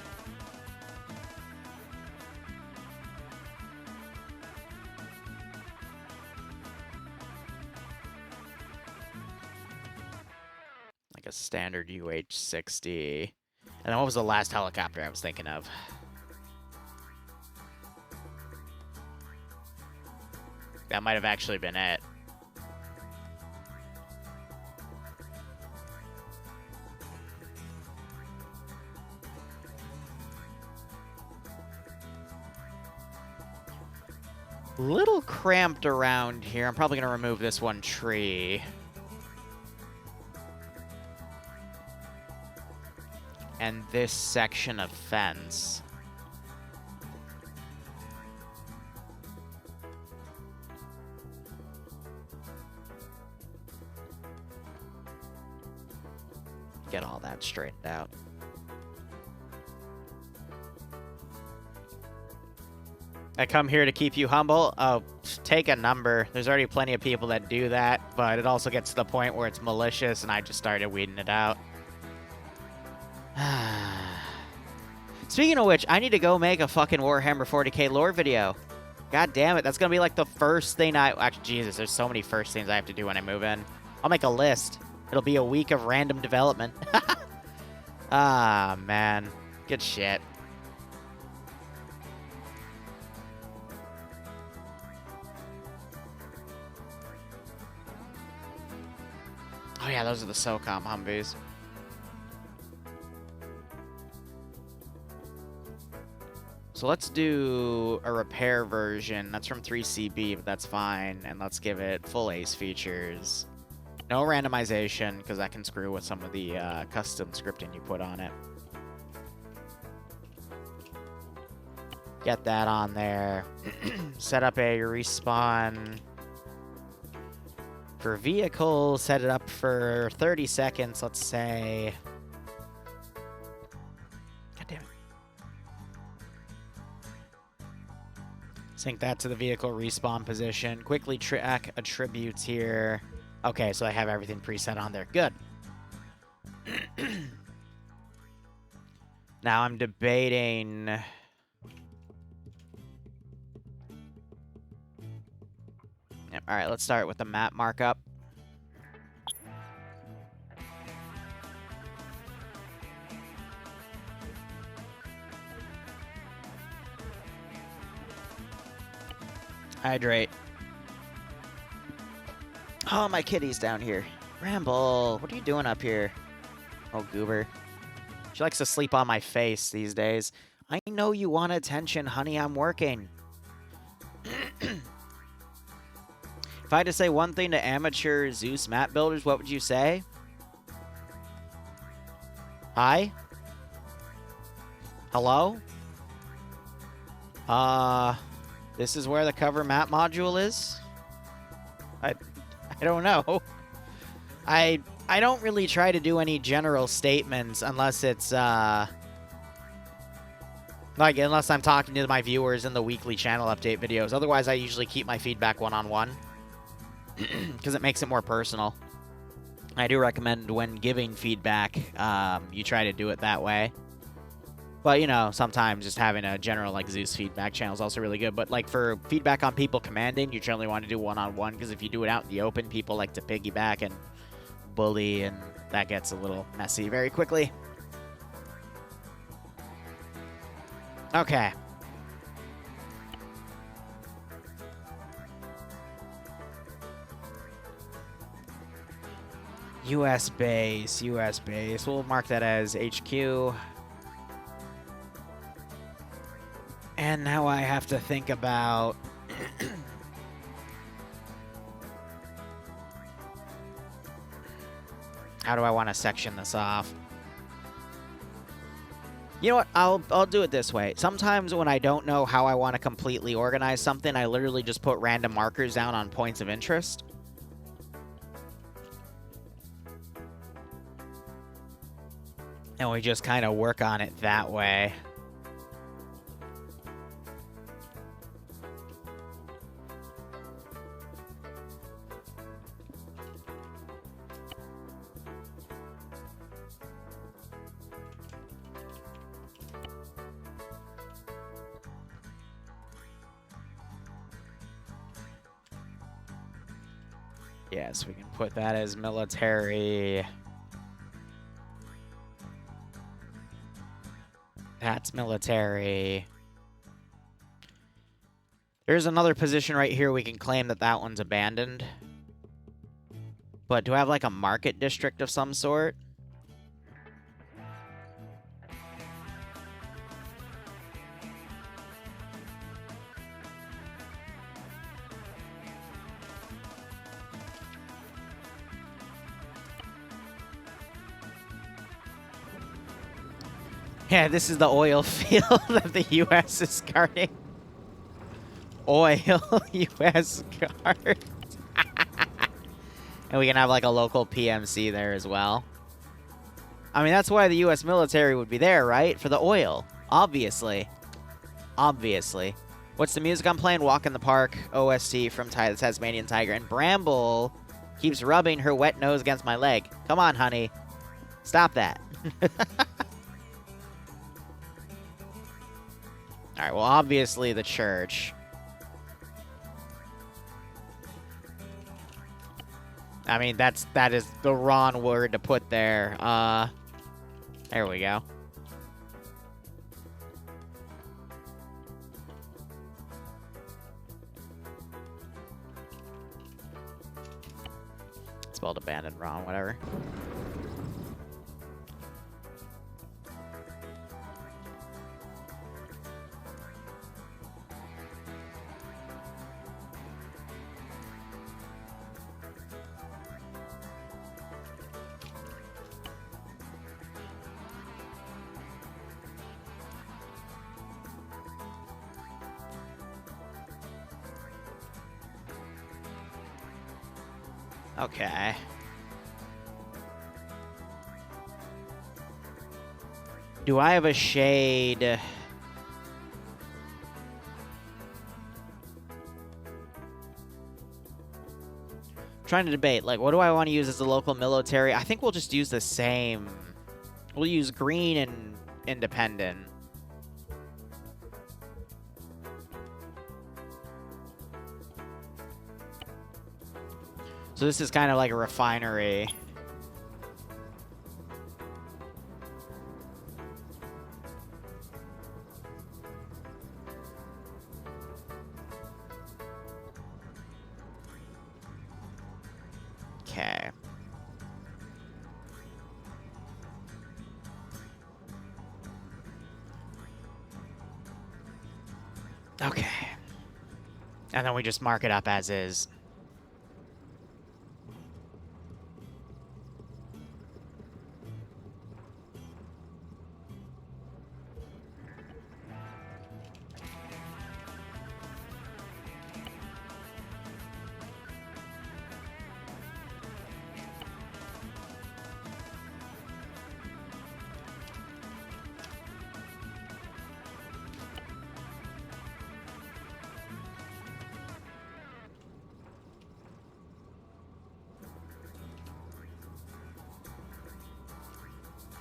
Speaker 1: Like a standard UH-60. And then what was the last helicopter I was thinking of? That might have actually been it. Little cramped around here. I'm probably going to remove this one tree. And this section of fence. Get all that straightened out. I come here to keep you humble. Oh, take a number. There's already plenty of people that do that, but it also gets to the point where it's malicious, and I just started weeding it out. Speaking of which, I need to go make a fucking Warhammer 40k lore video. God damn it, that's gonna be like the first thing actually, Jesus, there's so many first things I have to do when I move in. I'll make a list. It'll be a week of random development. Ah, man. Good shit. Oh yeah, those are the SOCOM Humvees. So let's do a repair version. That's from 3CB, but that's fine. And let's give it full ACE features. No randomization, because that can screw with some of the custom scripting you put on it. Get that on there. Set up a respawn for vehicle. Set it up for 30 seconds, let's say. God damn it. Sync that to the vehicle respawn position. Quickly track attributes here. Okay, so I have everything preset on there. Good. Now I'm debating... Yep, all right, let's start with the map markup. Hydrate. Oh, my kitty's down here. Ramble, what are you doing up here? Oh, goober. She likes to sleep on my face these days. I know you want attention, honey. I'm working. If I had to say one thing to amateur Zeus map builders, what would you say? Hi? Hello? This is where the cover map module is? I don't know. I don't really try to do any general statements unless it's, like, unless I'm talking to my viewers in the weekly channel update videos. Otherwise, I usually keep my feedback one-on-one. Because it makes it more personal. I do recommend when giving feedback, you try to do it that way. But, you know, sometimes just having a general, like, Zeus feedback channel is also really good. But, like, for feedback on people commanding, you generally want to do one-on-one. Because if you do it out in the open, people like to piggyback and bully. And that gets a little messy very quickly. Okay. US base, US base. We'll mark that as HQ. And now I have to think about... how do I want to section this off? You know what? I'll do it this way. Sometimes when I don't know how I want to completely organize something, I literally just put random markers down on points of interest. And we just kind of work on it that way. Yes, we can put that as military. That's military. There's another position right here we can claim that that one's abandoned. But do I have like a market district of some sort? Yeah, this is the oil field that the U.S. is guarding. Oil U.S. guard. And we can have like a local PMC there as well. I mean, that's why the U.S. military would be there, right? For the oil. Obviously. Obviously. What's the music I'm playing? Walk in the Park, OST from the Tasmanian Tiger. And Bramble keeps rubbing her wet nose against my leg. Come on, honey. Stop that. Alright, well, obviously the church. I mean, that is the wrong word to put there. There we go. Spelled abandoned wrong, whatever. Okay. Do I have a shade? Trying to debate, like, what do I want to use as a local military? I think we'll just use the same. We'll use green and independent. So this is kind of like a refinery. Okay. Okay. And then we just mark it up as is.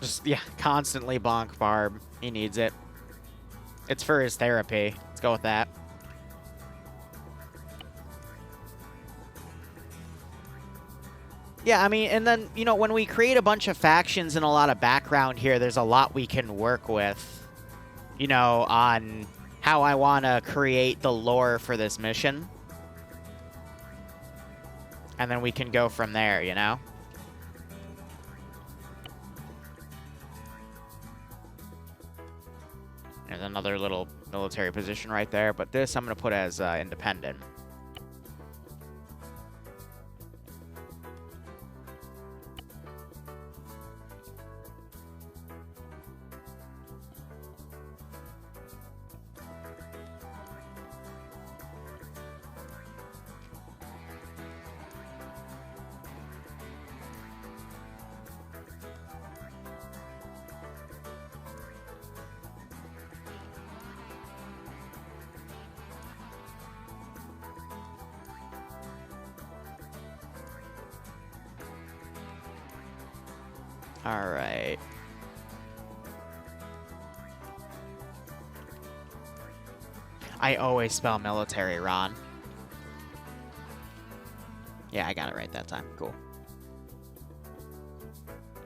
Speaker 1: Just, yeah, constantly bonk Barb. He needs it. It's for his therapy. Let's go with that. Yeah, I mean, and then, you know, when we create a bunch of factions and a lot of background here, there's a lot we can work with, you know, on how I want to create the lore for this mission. And then we can go from there, you know? There's another little military position right there, but this I'm going to put as independent. All right. I always spell military, Ron. Yeah, I got it right that time. Cool.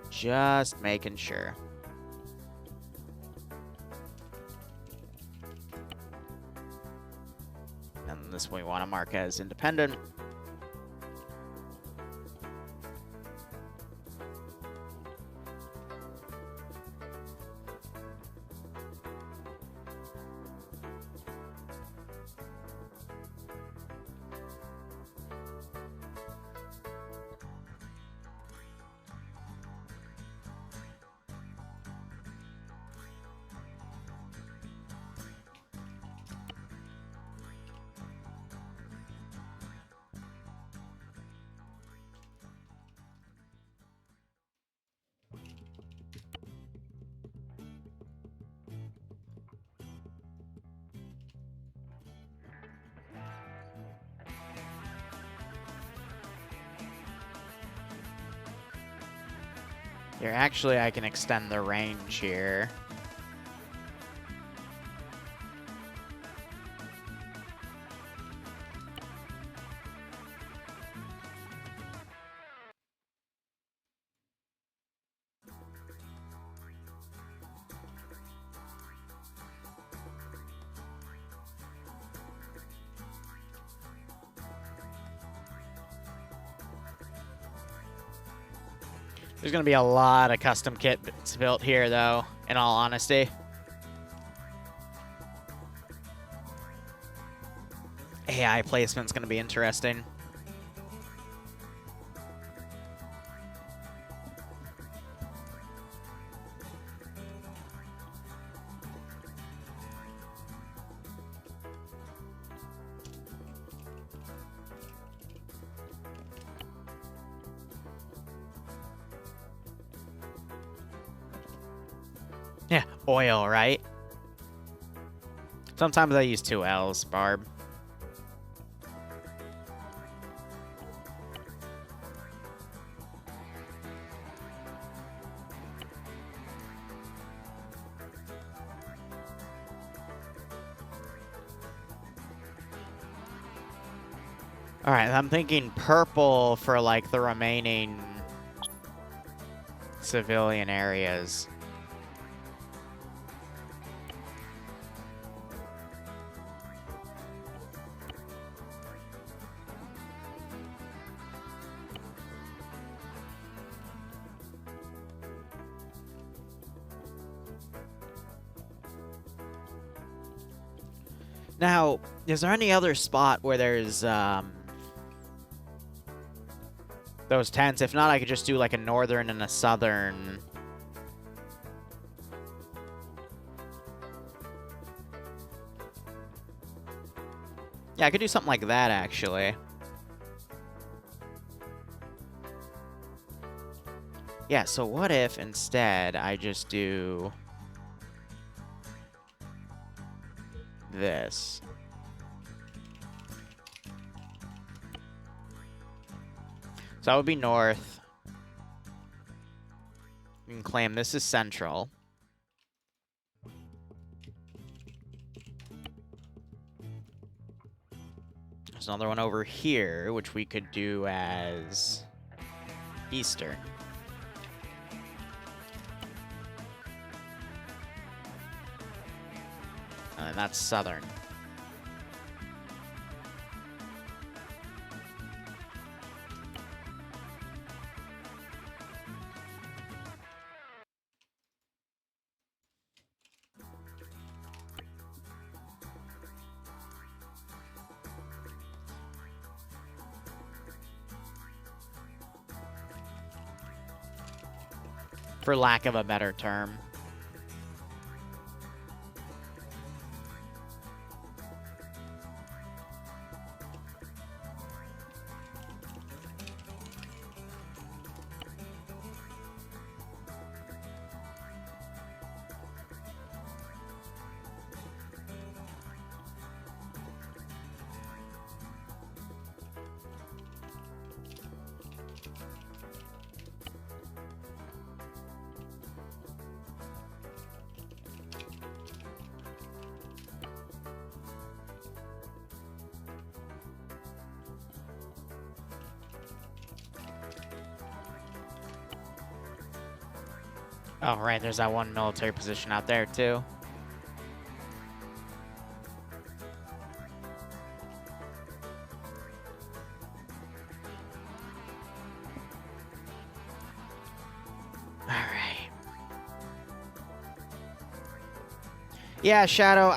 Speaker 1: Just making sure. And this we want to mark as independent. Here, actually, I can extend the range here. There's going to be a lot of custom kits built here, though, in all honesty. AI placement's going to be interesting. Yeah, oil, right? Sometimes I use 2 L's, Barb. All right, I'm thinking purple for, like, the remaining civilian areas. Now, is there any other spot where there's those tents? If not, I could just do like a northern and a southern. Yeah, I could do something like that, actually. Yeah, so what if instead I just do this? So that would be north. can claim this is central. There's another one over here, which we could do as eastern. And that's southern. For lack of a better term. Oh, right, there's that one military position out there, too. Alright. Yeah, Shadow,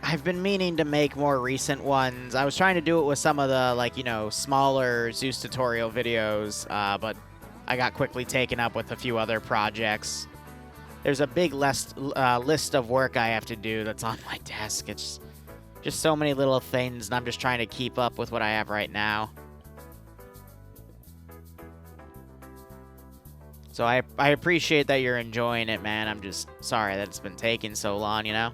Speaker 1: I've been meaning to make more recent ones. I was trying to do it with some of the, like, you know, smaller Zeus tutorial videos, but I got quickly taken up with a few other projects. There's a big list of work I have to do that's on my desk. It's just so many little things, and I'm just trying to keep up with what I have right now. So I appreciate that you're enjoying it, man. I'm just sorry that it's been taking so long, you know?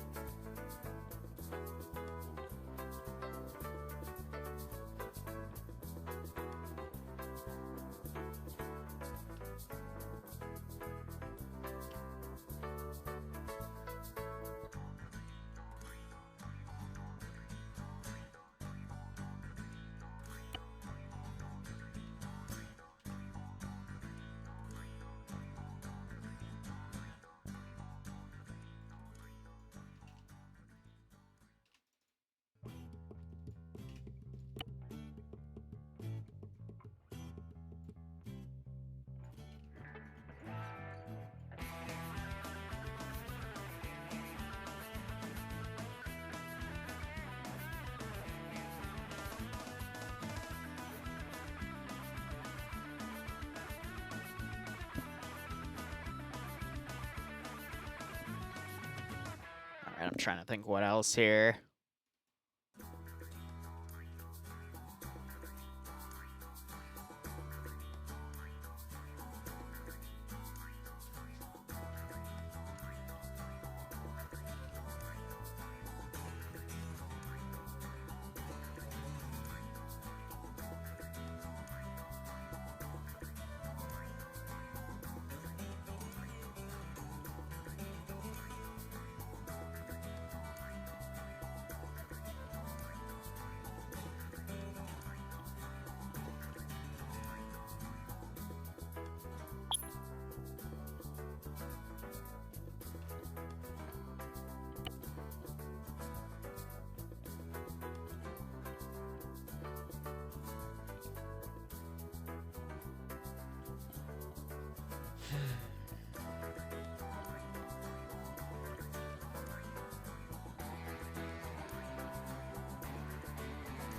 Speaker 1: I'm trying to think what else here.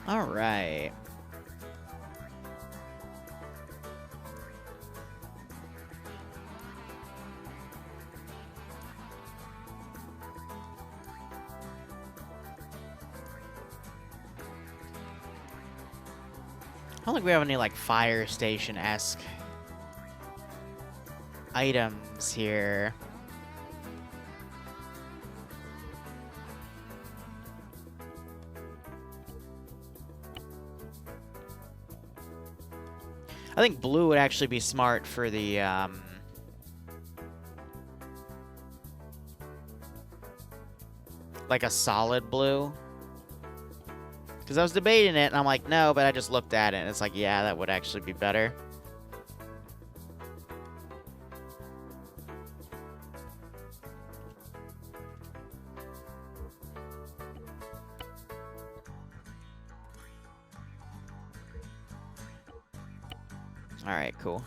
Speaker 1: All right. I don't think we have any, like, fire station-esque items here. I think blue would actually be smart for the Like a solid blue. Because I was debating it, and I'm like, no, but I just looked at it, and it's like, yeah, that would actually be better. Alright, cool.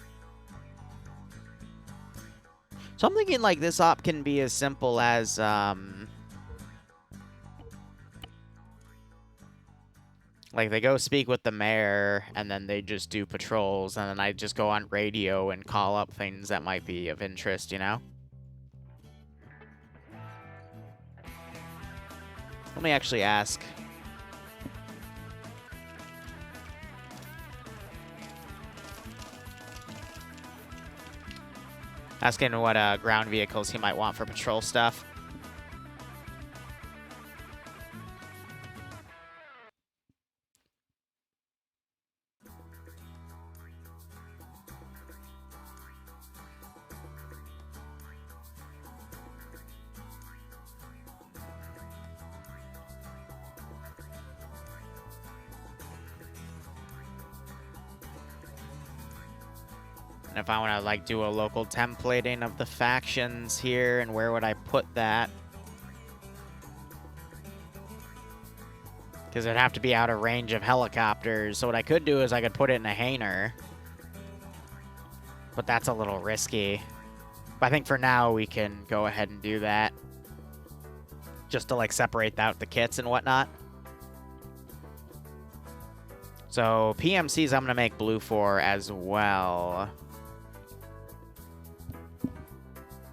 Speaker 1: So I'm thinking, like, this op can be as simple as, like, they go speak with the mayor, and then they just do patrols, and then I just go on radio and call up things that might be of interest, you know? Let me actually ask. Asking what ground vehicles he might want for patrol stuff. And if I want to, like, do a local templating of the factions here, and where would I put that? Because it'd have to be out of range of helicopters. So what I could do is I could put it in a hangar. But that's a little risky. But I think for now we can go ahead and do that. Just to, like, separate out the kits and whatnot. So PMCs I'm going to make blue for as well.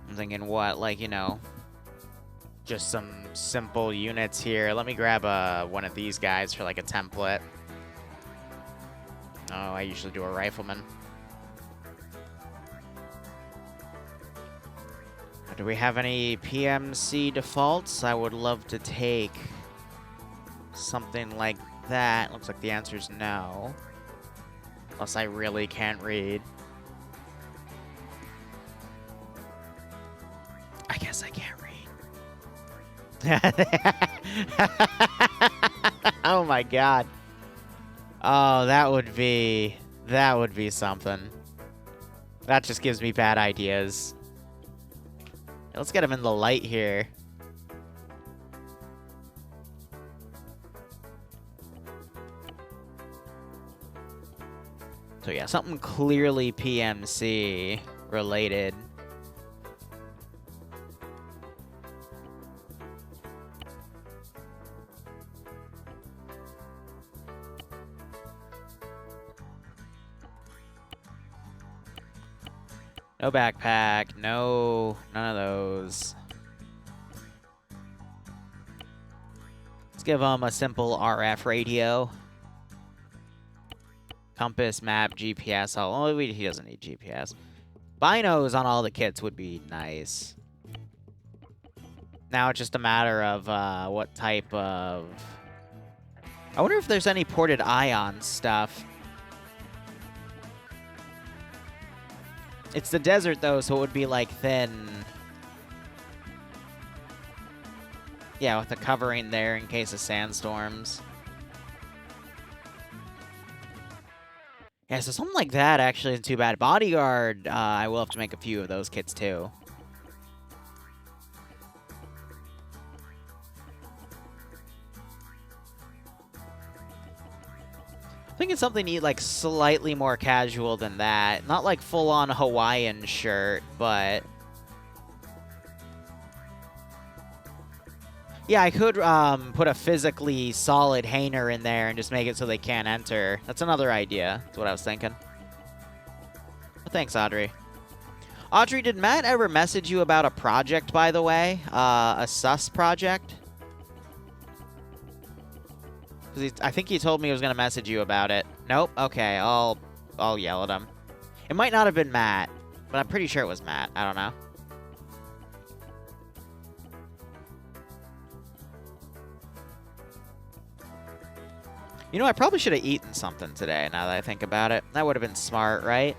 Speaker 1: I'm thinking what, like, you know, just some simple units here. Let me grab one of these guys for, like, a template. Oh, I usually do a rifleman. Do we have any PMC defaults? I would love to take something like that. Looks like the answer is no. Unless I really can't read. I guess I can't read. Oh my god. Oh, that would be something. That just gives me bad ideas. Let's get him in the light here. So yeah, something clearly PMC related. No backpack, no, none of those. Let's give him a simple RF radio. Compass, map, GPS. Oh, he doesn't need GPS. Binos on all the kits would be nice. Now it's just a matter of what type of... I wonder if there's any ported ion stuff. It's the desert, though, so it would be, like, thin. Yeah, with the covering there in case of sandstorms. Yeah, so something like that actually isn't too bad. Bodyguard, I will have to make a few of those kits, too. I think it's something like slightly more casual than that. Not like full-on Hawaiian shirt, but... Yeah, I could put a physically solid hanger in there and just make it so they can't enter. That's another idea. That's what I was thinking. Well, thanks, Audrey. Audrey, did Matt ever message you about a project, by the way? A sus project? I think he told me he was going to message you about it. Nope? Okay, I'll yell at him. It might not have been Matt, but I'm pretty sure it was Matt. I don't know. You know, I probably should have eaten something today, now that I think about it. That would have been smart, right?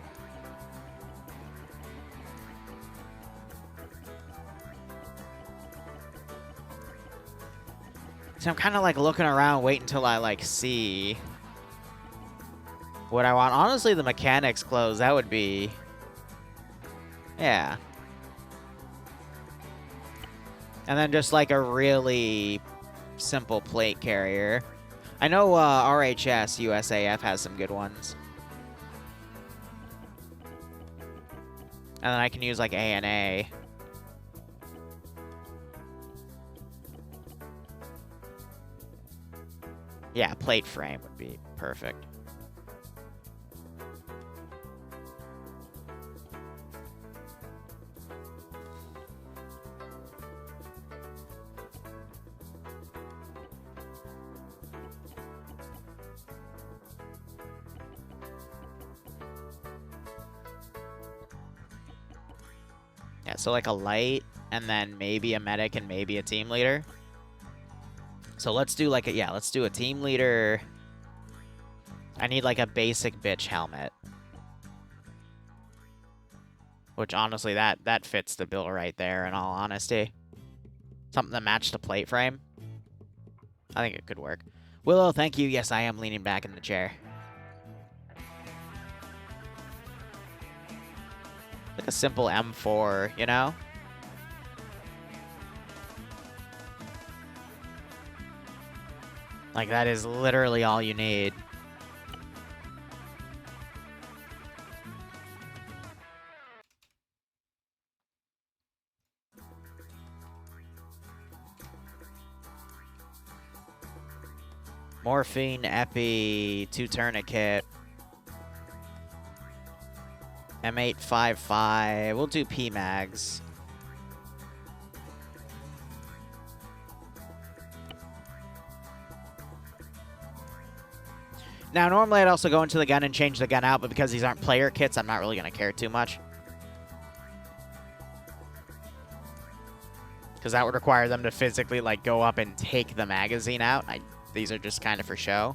Speaker 1: So I'm kind of like looking around, wait until I like see what I want. Honestly, the mechanics clothes, that would be... Yeah. And then just like a really simple plate carrier. I know RHS USAF has some good ones. And then I can use like A&A. Yeah, plate frame would be perfect. Yeah, so like a light, and then maybe a medic and maybe a team leader. So let's do like a, yeah, let's do a team leader. I need like a basic bitch helmet. Which honestly, that fits the bill right there, in all honesty. Something that matched the plate frame. I think it could work. Willow, thank you. Yes, I am leaning back in the chair. Like a simple M4, you know? Like, that is literally all you need. Morphine, Epi, 2 tourniquet. M855. We'll do P-Mags. Now, normally I'd also go into the gun and change the gun out, but because these aren't player kits, I'm not really going to care too much. Because that would require them to physically, like, go up and take the magazine out. These are just kind of for show.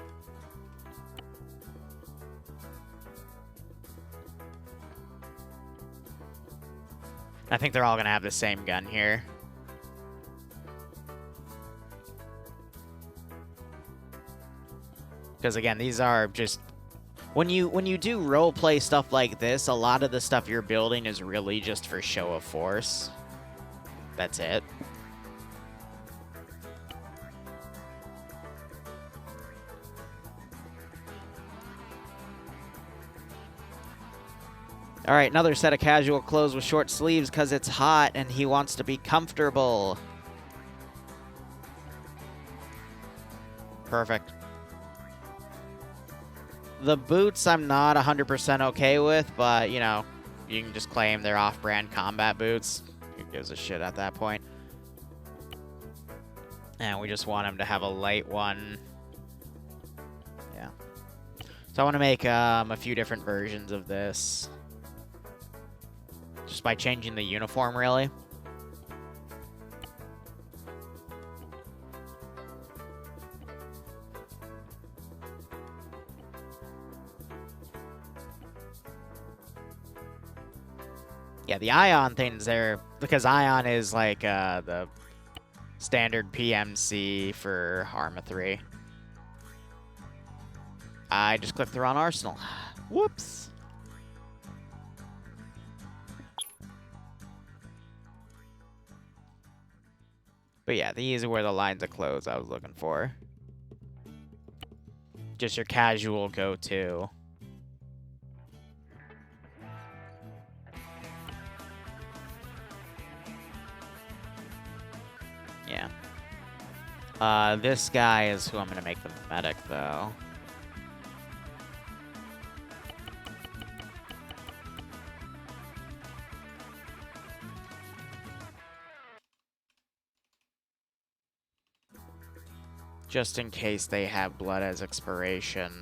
Speaker 1: I think they're all going to have the same gun here. Because again, these are just... When you do roleplay stuff like this, a lot of the stuff you're building is really just for show of force. That's it. All right, another set of casual clothes with short sleeves because it's hot and he wants to be comfortable. Perfect. The boots I'm not 100% okay with, but, you know, you can just claim they're off-brand combat boots. Who gives a shit at that point? And we just want him to have a light one. Yeah. So I want to make a few different versions of this. Just by changing the uniform, really. Yeah, the Ion things there, because Ion is like the standard PMC for Arma 3. I just clicked the wrong arsenal. Whoops. But yeah, these are where the lines of clothes I was looking for. Just your casual go-to. Yeah. This guy is who I'm going to make the medic, though. Just in case they have blood as expiration.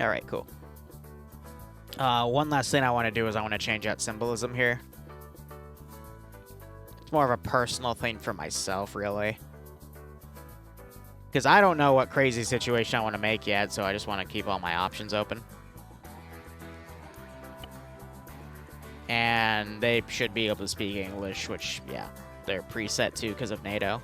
Speaker 1: All right, cool. One last thing I want to do is I want to change out symbolism here. It's more of a personal thing for myself, really. Because I don't know what crazy situation I want to make yet, so I just want to keep all my options open. And they should be able to speak English, which, yeah, they're preset to because of NATO.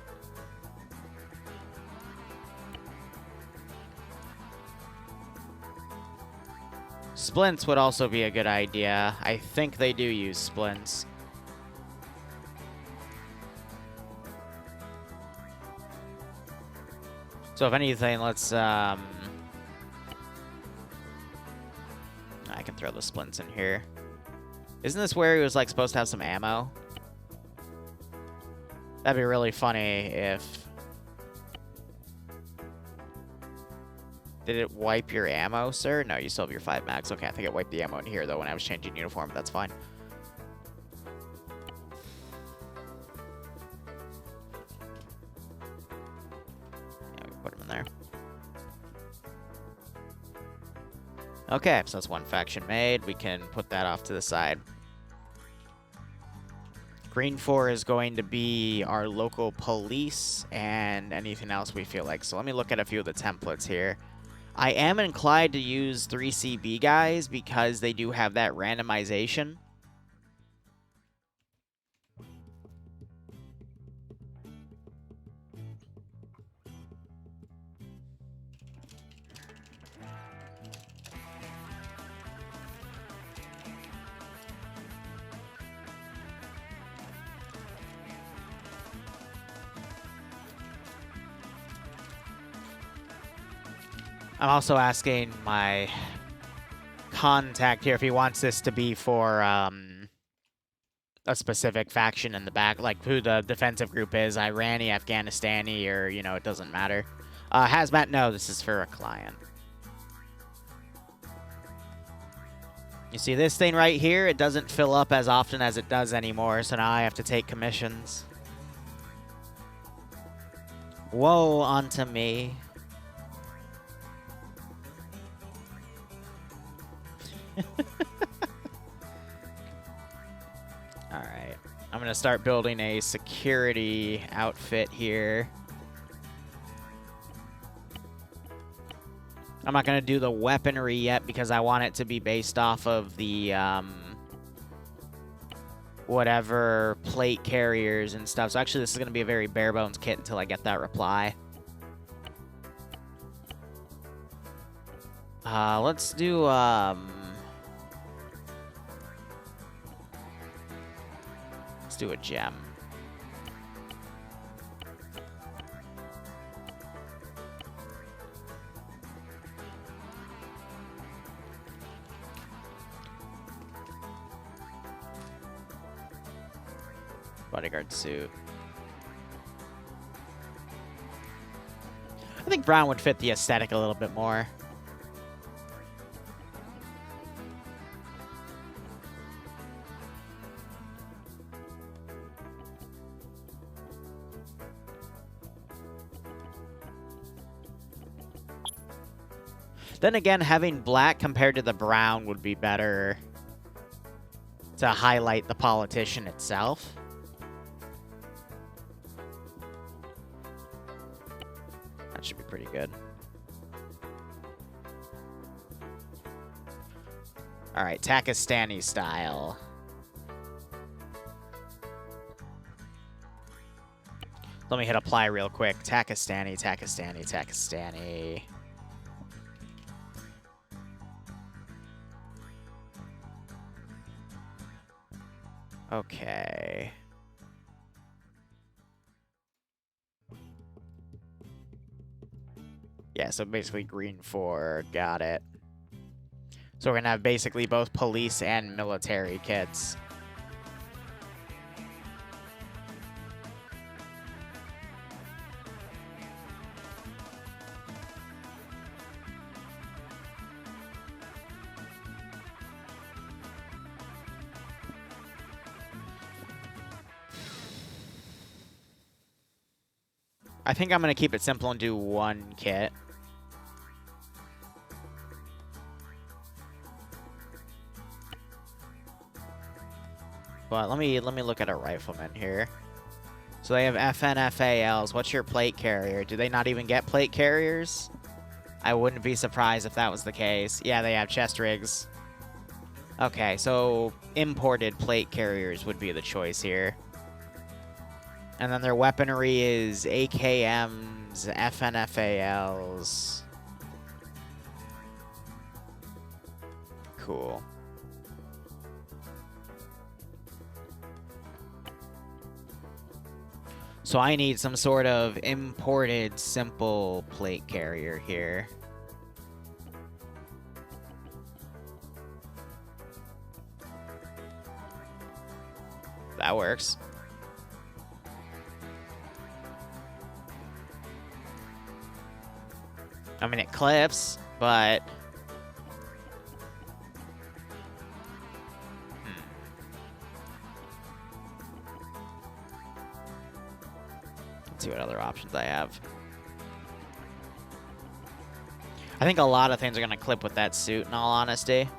Speaker 1: Splints would also be a good idea. I think they do use splints. So if anything, let's, I can throw the splints in here. Isn't this where he was, like, supposed to have some ammo? That'd be really funny if... Did it wipe your ammo, sir? No, you still have your 5 mags. Okay, I think it wiped the ammo in here, though, when I was changing uniform, but that's fine. Yeah, we can put them in there. Okay, so that's one faction made. We can put that off to the side. Green 4 is going to be our local police and anything else we feel like. So let me look at a few of the templates here. I am inclined to use 3CB guys because they do have that randomization. I'm also asking my contact here if he wants this to be for a specific faction in the back, like who the defensive group is, Irani, Afghanistani, or, you know, it doesn't matter. Hazmat, no, this is for a client. You see this thing right here? It doesn't fill up as often as it does anymore, so now I have to take commissions. Woe unto me. Alright. I'm going to start building a security outfit here. I'm not going to do the weaponry yet because I want it to be based off of the, whatever plate carriers and stuff. So actually, this is going to be a very bare bones kit until I get that reply. Let's do, let's do a gem. Bodyguard suit. I think brown would fit the aesthetic a little bit more. Then again, having black compared to the brown would be better to highlight the politician itself. That should be pretty good. All right, Pakistani style. Let me hit apply real quick. Pakistani, Pakistani, Pakistani. Okay. Yeah, so basically green 4. Got it. So we're going to have basically both police and military kits. I think I'm going to keep it simple and do one kit. But let me look at a rifleman here. So they have FNFALs. What's your plate carrier? Do they not even get plate carriers? I wouldn't be surprised if that was the case. Yeah, they have chest rigs. Okay, so imported plate carriers would be the choice here. And then their weaponry is AKMs, FNFALs. Cool. So I need some sort of imported simple plate carrier here. That works. I mean, it clips, but... Let's see what other options I have. I think a lot of things are going to clip with that suit, in all honesty.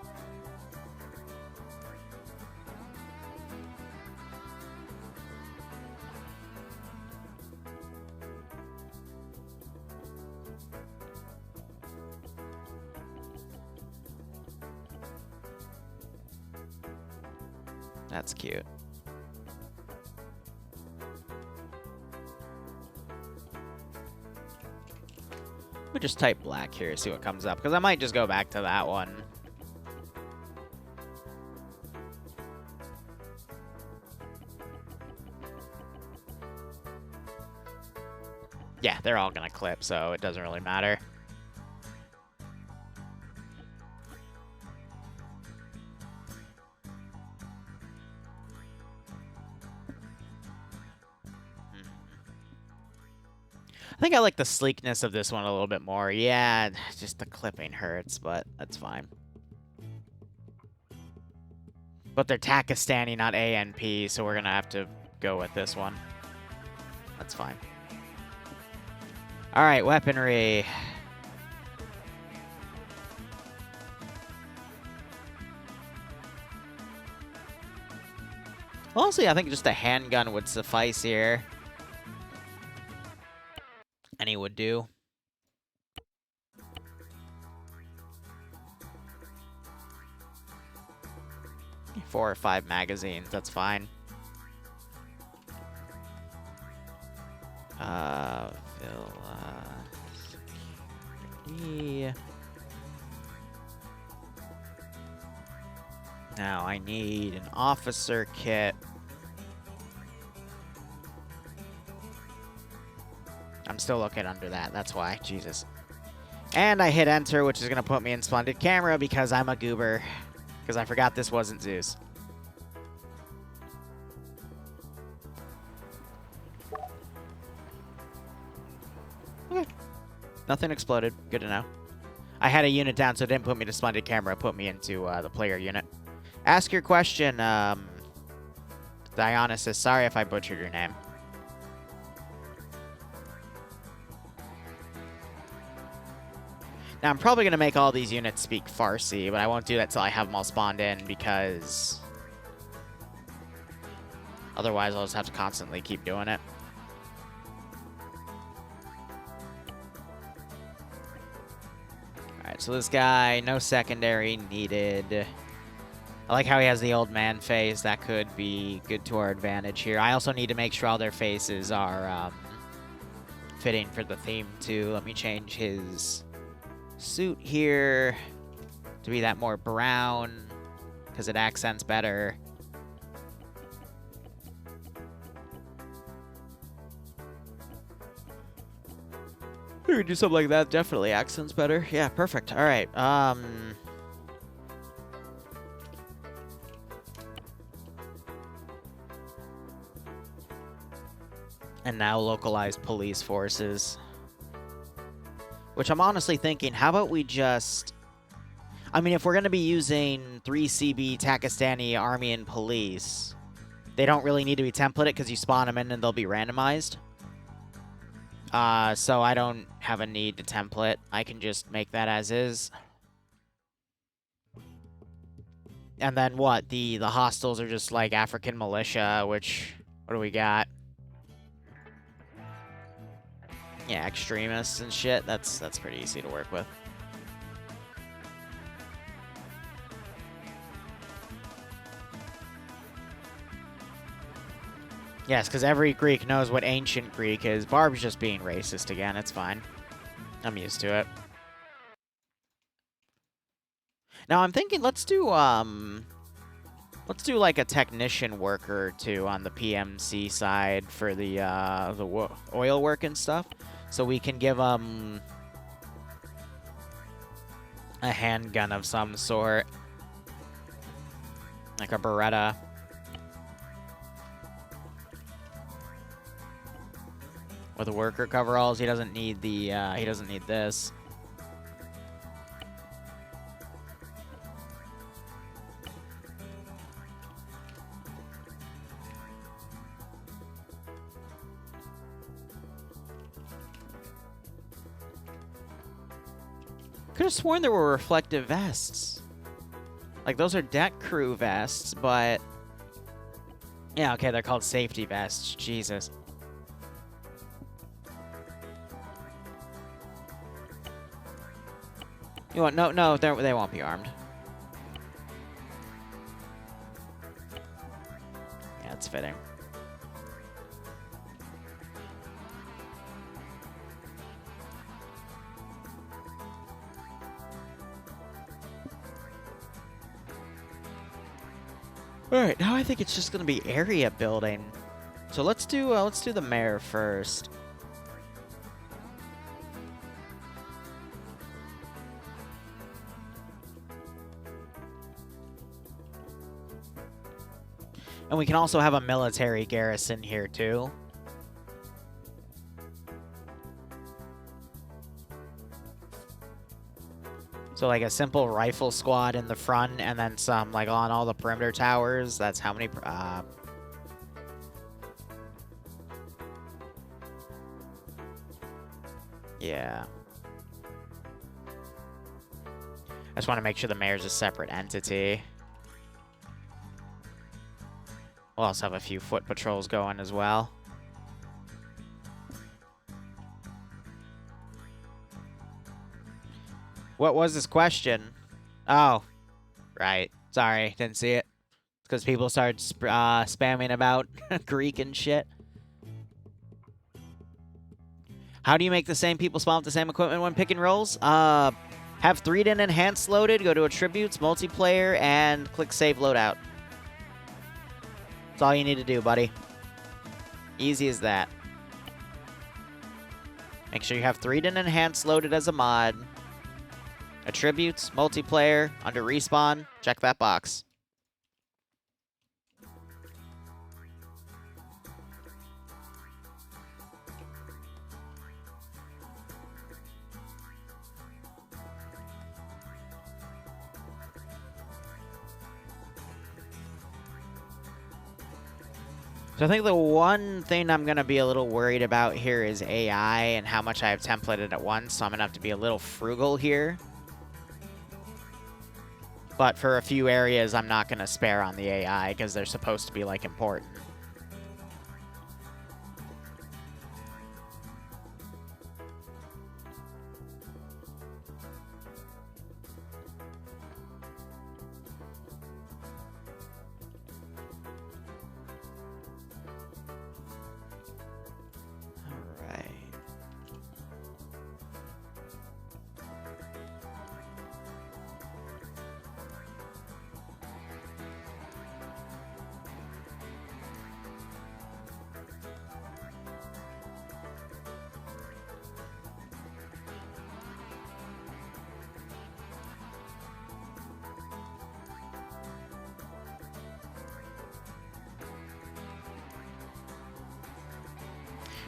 Speaker 1: That's cute. Let me just type black here, see what comes up, because I might just go back to that one. Yeah, they're all gonna clip, so it doesn't really matter. I think I like the sleekness of this one a little bit more. Yeah, just the clipping hurts, but that's fine. But they're Takistani, not ANP, so we're going to have to go with this one. That's fine. All right, weaponry. Honestly, I think just a handgun would suffice here. Any would do. Four or five magazines, that's fine. Now I need an officer kit. I'm still looking under that, that's why. Jesus. And I hit enter, which is going to put me in Splendid Camera because I'm a goober. Because I forgot this wasn't Zeus. Okay. Nothing exploded. Good to know. I had a unit down, so it didn't put me to Splendid Camera. It put me into the player unit. Ask your question, Dionysus. Sorry if I butchered your name. Now, I'm probably going to make all these units speak Farsi, but I won't do that till I have them all spawned in, because otherwise I'll just have to constantly keep doing it. Alright, so this guy, no secondary needed. I like how he has the old man face. That could be good to our advantage here. I also need to make sure all their faces are fitting for the theme, too. Let me change his suit here to be that more brown because it accents better. We could do something like that. Definitely accents better. Yeah, perfect. All right. And now localized police forces. Which I'm honestly thinking, how about we just... I mean, if we're going to be using 3CB, Takistani, Army, and Police, they don't really need to be templated because you spawn them in and they'll be randomized. So I don't have a need to template. I can just make that as is. And then what? The hostiles are just like African militia, which what do we got? Yeah, extremists and shit. That's pretty easy to work with. Yes, because every Greek knows what ancient Greek is. Barb's just being racist again. It's fine. I'm used to it. Now I'm thinking let's do like a technician worker or two on the PMC side for the oil work and stuff, so we can give them a handgun of some sort, like a Beretta. With the worker coveralls, he doesn't need the he doesn't need this. Could have sworn there were reflective vests. Like, those are deck crew vests, but... Yeah, okay, they're called safety vests. Jesus. You want... No, they won't be armed. Yeah, it's fitting. Alright, now I think it's just gonna be area building. So let's do the mayor first. And we can also have a military garrison here too. So like a simple rifle squad in the front and then some like on all the perimeter towers. That's how many... yeah. I just want to make sure the mayor's a separate entity. We'll also have a few foot patrols going as well. What was this question? Oh, right. Sorry, didn't see it. It's because people started spamming about Greek and shit. How do you make the same people spawn with the same equipment when picking rolls? Have 3D and Enhanced loaded, go to Attributes, Multiplayer, and click Save Loadout. That's all you need to do, buddy. Easy as that. Make sure you have 3D and Enhanced loaded as a mod. Attributes, Multiplayer, under Respawn, check that box. So I think the one thing I'm going to be a little worried about here is AI and how much I have templated at once, so I'm going to have to be a little frugal here. But for a few areas, I'm not going to spare on the AI because they're supposed to be, like, important.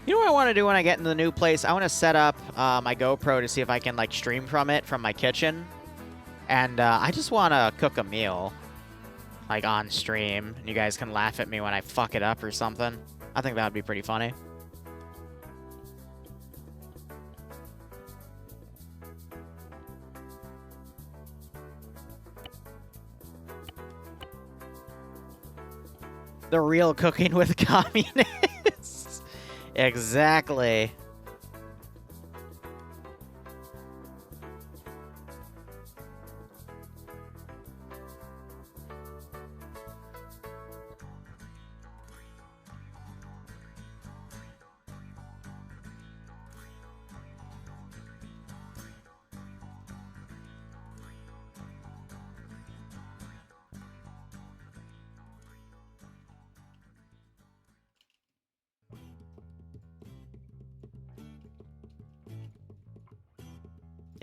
Speaker 1: You know what I want to do when I get into the new place? I want to set up my GoPro to see if I can, like, stream from it from my kitchen. And I just want to cook a meal, like, on stream. And you guys can laugh at me when I fuck it up or something. I think that would be pretty funny. The real cooking with communists. Exactly.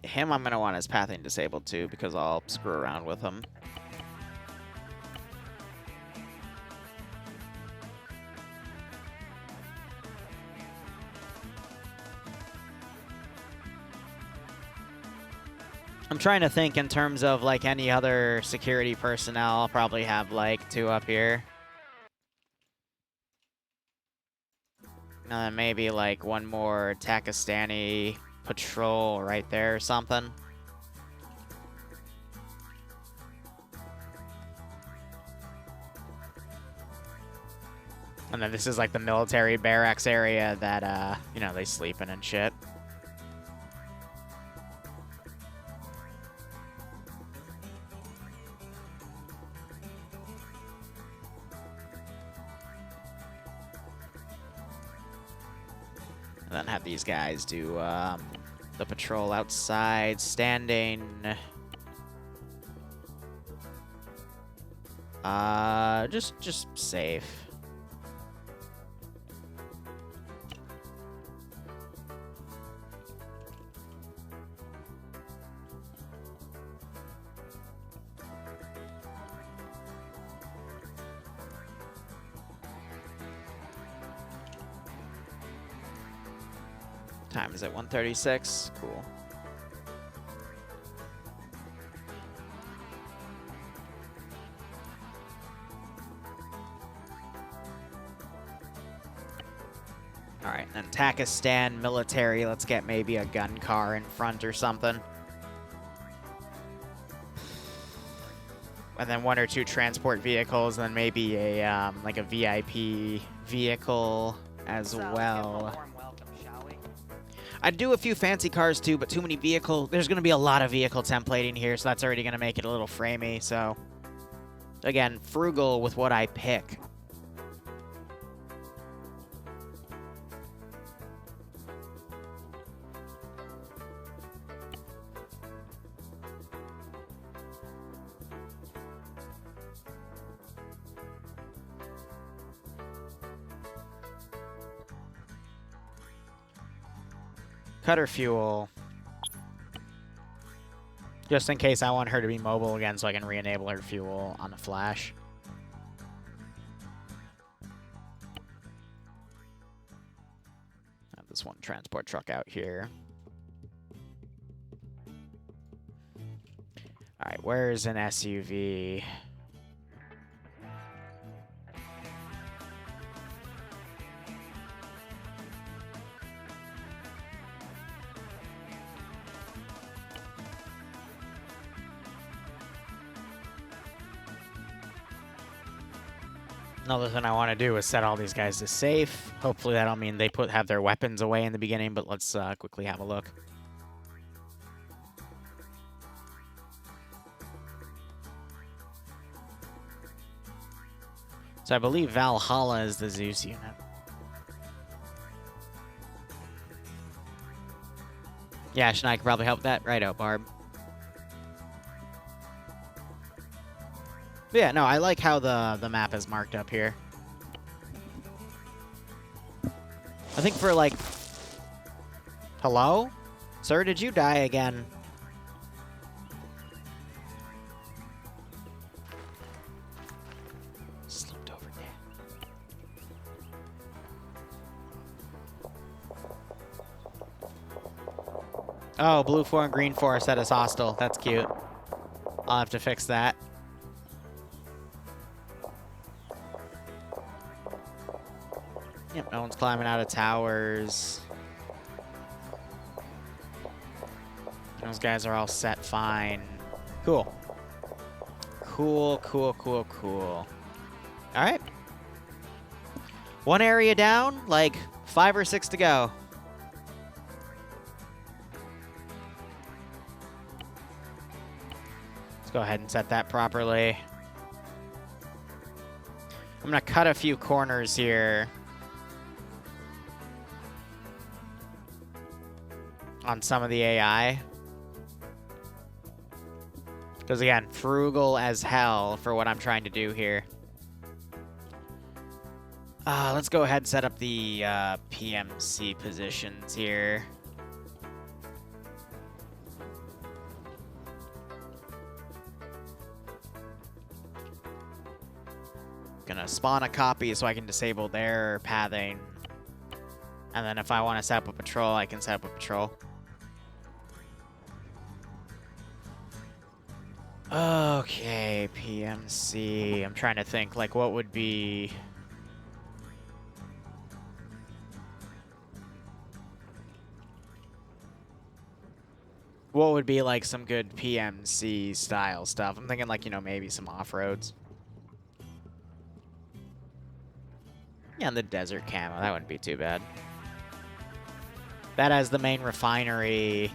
Speaker 1: Him, I'm going to want his pathing disabled too, because I'll screw around with him. I'm trying to think in terms of, like, any other security personnel. I'll probably have, like, 2 up here. And then maybe, like, 1 more Takistani patrol right there or something. And then this is, like, the military barracks area that, you know, they sleep in and shit. And then have these guys do the patrol outside, standing. Just safe. Time is at 1:36. Cool. All right, then Takistan military. Let's get maybe a gun car in front or something. And then 1 or 2 transport vehicles, and then maybe a like a VIP vehicle as well. I'd do a few fancy cars too, but too many vehicle. There's going to be a lot of vehicle templating here, so that's already going to make it a little framey. So, again, frugal with what I pick. Cutter fuel. Just in case I want her to be mobile again so I can re-enable her fuel on the flash. Have this 1 transport truck out here. Alright, where's an SUV? Another thing I want to do is set all these guys to safe. Hopefully that'll mean they have their weapons away in the beginning, but let's quickly have a look. So I believe Valhalla is the Zeus unit. Yeah, Shania could probably help that. Right out, Barb. But yeah, no, I like how the map is marked up here. I think for, like... Hello? Sir, did you die again? Slipped over there. Oh, blue 4 and green 4 set as hostile. That's cute. I'll have to fix that. Yep, no one's climbing out of towers. Those guys are all set fine. Cool. Cool, cool, cool, cool. All right. One area down, like 5 or 6 to go. Let's go ahead and set that properly. I'm gonna cut a few corners here on some of the AI. Because again, frugal as hell for what I'm trying to do here. Let's go ahead and set up the PMC positions here. Gonna spawn a copy so I can disable their pathing. And then if I want to set up a patrol, I can set up a patrol. Okay, PMC. I'm trying to think, like, what would be... What would be, like, some good PMC style stuff? I'm thinking, like, you know, maybe some off-roads. Yeah, and the desert camo. That wouldn't be too bad. That has the main refinery.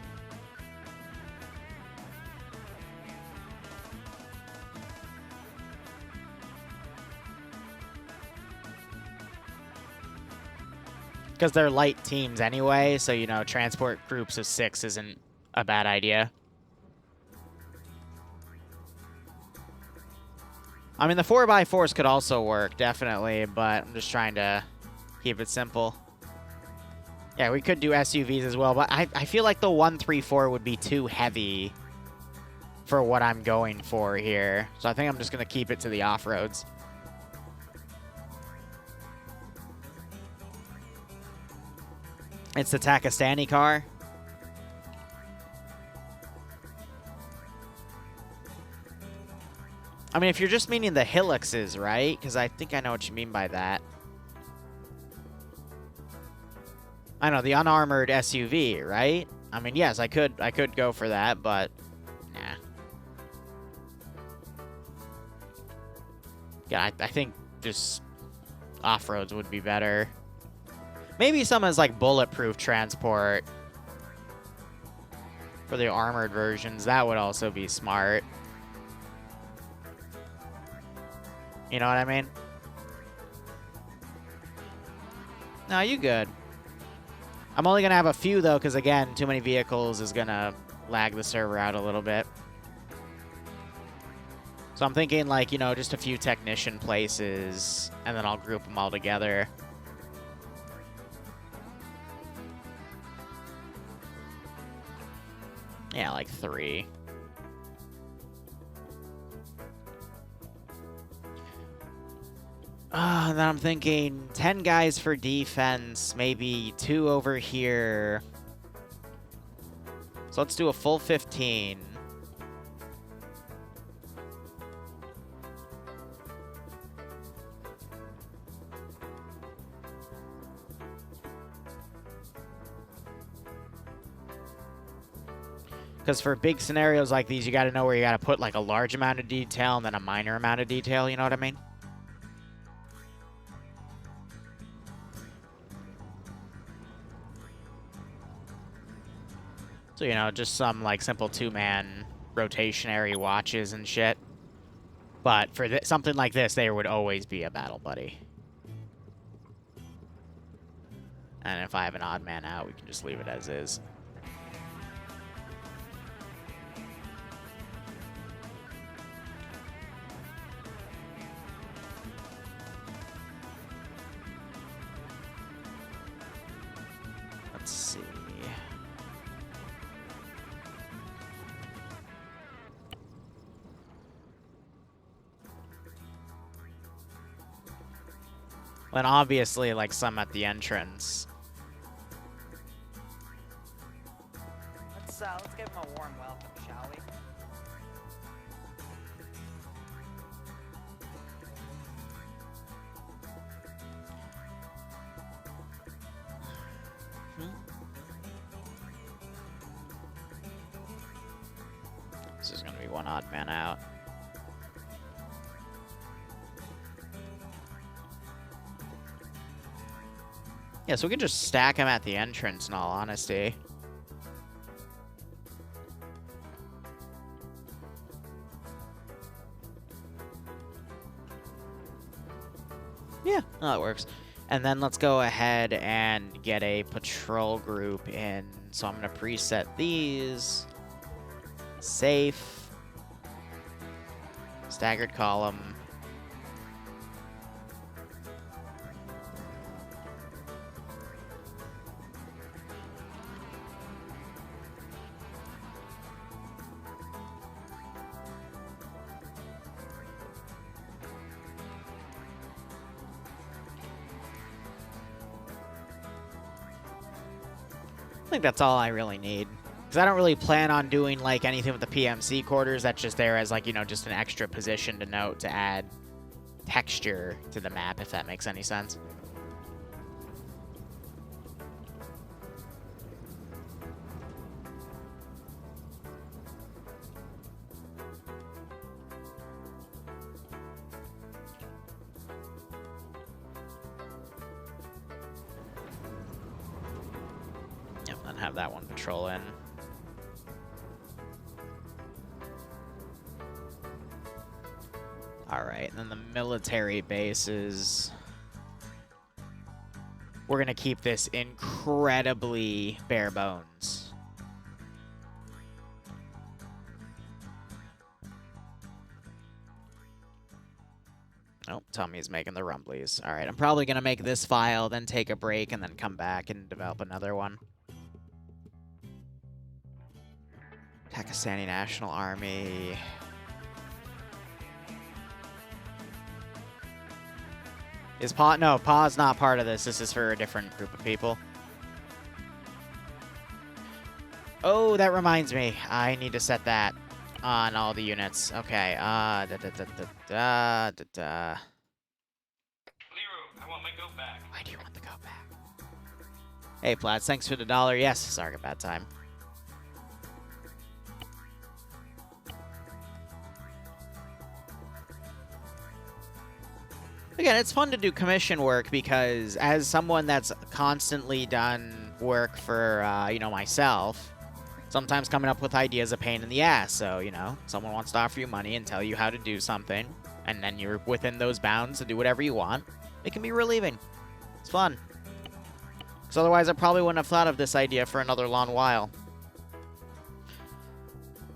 Speaker 1: Because they're light teams anyway, so, you know, transport groups of 6 isn't a bad idea. I mean, the 4x4s could also work, definitely, but I'm just trying to keep it simple. Yeah, we could do SUVs as well, but I feel like the 134 would be too heavy for what I'm going for here. So I think I'm just going to keep it to the off-roads. It's the Takastani car. I mean, if you're just meaning the Hiluxes, right? Because I think I know what you mean by that. I know, the unarmored SUV, right? I mean, yes, I could go for that, but nah. Yeah, I think just off-roads would be better. Maybe some as, like, bulletproof transport for the armored versions. That would also be smart. You know what I mean? No, you good. I'm only going to have a few, though, because, again, too many vehicles is going to lag the server out a little bit. So I'm thinking, like, you know, just a few technician places, and then I'll group them all together. Yeah, like 3. And then I'm thinking 10 guys for defense, maybe 2 over here. So let's do a full 15. Because for big scenarios like these, you got to know where you got to put like a large amount of detail and then a minor amount of detail, you know what I mean? So, you know, just some, like, simple 2-man rotationary watches and shit. But for something like this, there would always be a battle buddy. And if I have an odd man out, we can just leave it as is. Let's see. And obviously, like, some at the entrance.
Speaker 10: Let's give him a warm welcome, shall we?
Speaker 1: This is going to be one odd man out. Yeah, so we could just stack them at the entrance, in all honesty. Yeah, no, that works. And then let's go ahead and get a patrol group in. So I'm going to preset these. Safe. Staggered column. I think that's all I really need. Because I don't really plan on doing, like, anything with the PMC quarters. That's just there as, like, you know, just an extra position to note to add texture to the map, if that makes any sense. Yep, and have that one patrol in. Alright, and then the military bases. We're going to keep this incredibly bare bones. Oh, Tommy's making the rumblies. Alright, I'm probably going to make this file, then take a break, and then come back and develop another one. Pakistani National Army. Is Paw? No, Paw's not part of this. This is for a different group of people. Oh, that reminds me. I need to set that on all the units. Okay.
Speaker 11: Liru, I want my goat back.
Speaker 1: Why do you want the goat back? Hey, Plats, thanks for the $1. Yes, sorry, bad time. Again, it's fun to do commission work because as someone that's constantly done work for, you know, myself, sometimes coming up with ideas a pain in the ass. So, you know, someone wants to offer you money and tell you how to do something, and then you're within those bounds to do whatever you want. It can be relieving. It's fun. Because otherwise I probably wouldn't have thought of this idea for another long while.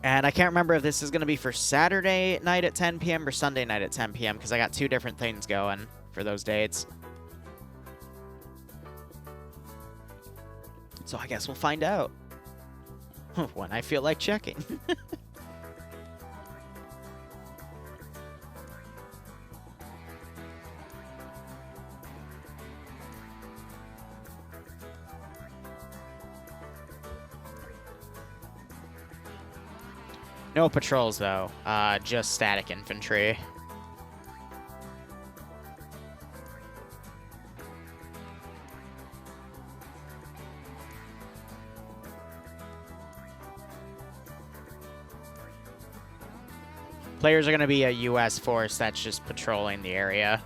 Speaker 1: And I can't remember if this is going to be for Saturday night at 10 p.m. or Sunday night at 10 p.m. because I got two different things going for those dates. So I guess we'll find out when I feel like checking. No patrols, though. Just static infantry. Players are going to be a U.S. force that's just patrolling the area.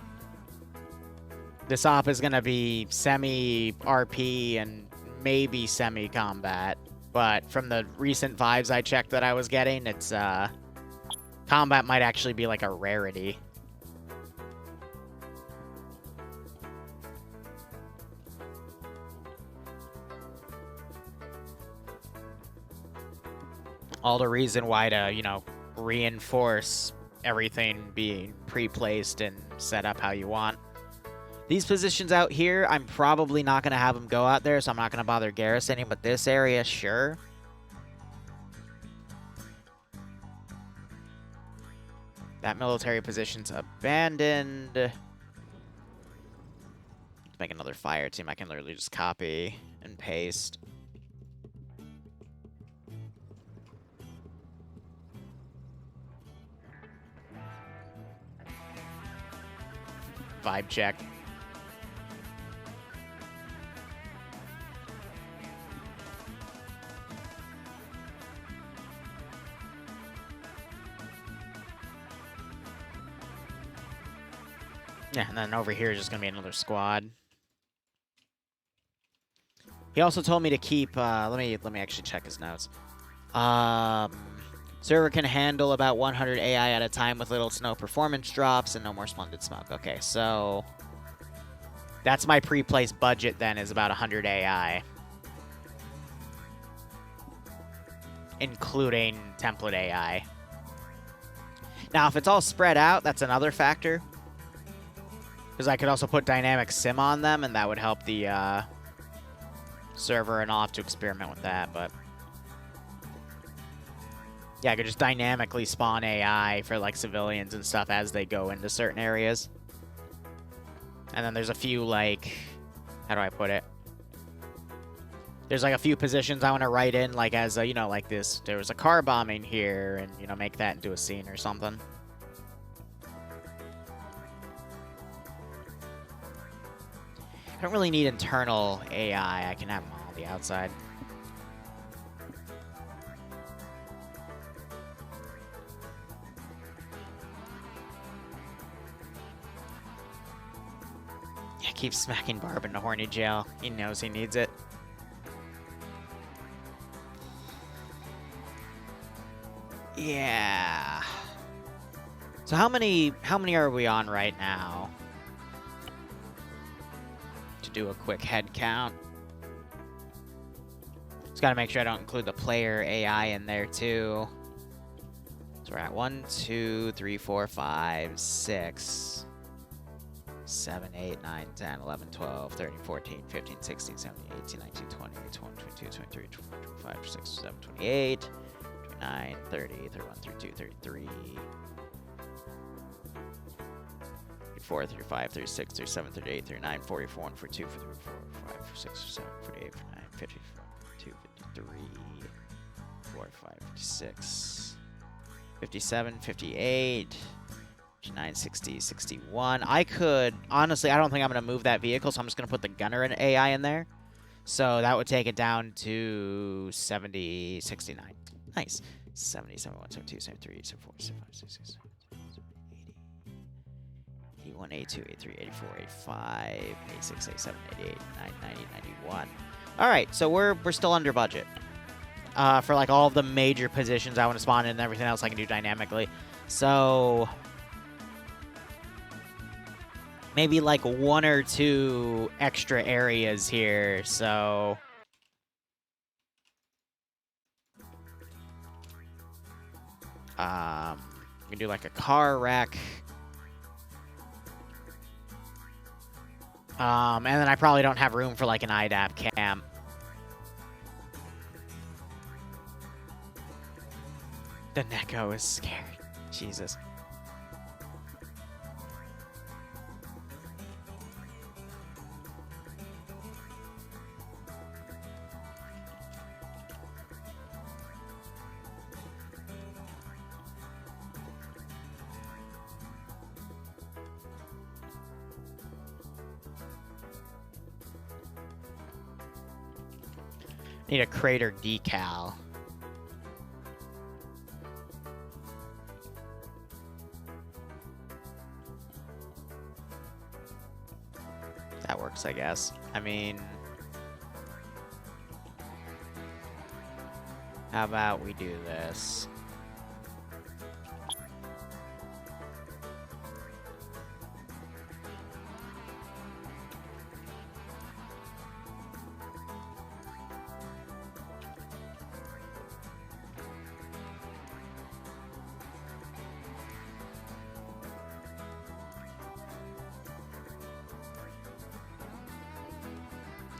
Speaker 1: This op is going to be semi-RP and maybe semi-combat. But from the recent vibes I checked that I was getting, it's, combat might actually be like a rarity. All the reason why to, you know, reinforce everything being pre-placed and set up how you want. These positions out here, I'm probably not going to have them go out there, so I'm not going to bother garrisoning, but this area, sure. That military position's abandoned. Let's make another fire team. I can literally just copy and paste. Vibe check. Yeah, and then over here is just going to be another squad. He also told me to keep. Let me actually check his notes. Server can handle about 100 AI at a time with little to no performance drops and no more splendid smoke. Okay, so that's my pre-placed budget. Then is about 100 AI, including template AI. Now, if it's all spread out, that's another factor. Because I could also put dynamic sim on them, and that would help the server, and I'll have to experiment with that, but... Yeah, I could just dynamically spawn AI for, like, civilians and stuff as they go into certain areas. And then there's a few, like... How do I put it? There's, like, a few positions I want to write in, like, as, you know, like this. There was a car bombing here, and, you know, make that into a scene or something. I don't really need internal AI. I can have them on the outside. Yeah, keep smacking Barb into horny jail. He knows he needs it. Yeah. So how many are we on right now? To do a quick head count. Just gotta make sure I don't include the player AI in there too. So we're at 1, 2, 3, 4, 5, 6, 7, 8, 9, 10, 11, 12, 13, 14, 15, 16, 17, 18, 19, 20, 21, 22, 23, 24, 25, 26, 27, 28, 29, 30, 31, 32, 33, 34, 35, 36, 37, 38, 39, 40, 41, 42, 43, 44, 45, 46, 47, 48, 49, 50, 52, 53, 45, 56, 57, 58, 59, 60, 61. I could, honestly, I don't think I'm going to move that vehicle, so I'm just going to put the gunner and AI in there. So that would take it down to 70, 69. Nice. 70, 71, 72, 73, 74, 75, 76, 81, 82, 83, 84, 85, 86, 87, 88, 90, 91. All right, so we're still under budget. For like all of the major positions I want to spawn in and everything else I can do dynamically. So maybe like 1 or 2 extra areas here. So we can do like a car wreck. And then I probably don't have room for like an IDAP cam. The Neko is scared. Jesus. Need a crater decal. That works, I guess. I mean, how about we do this?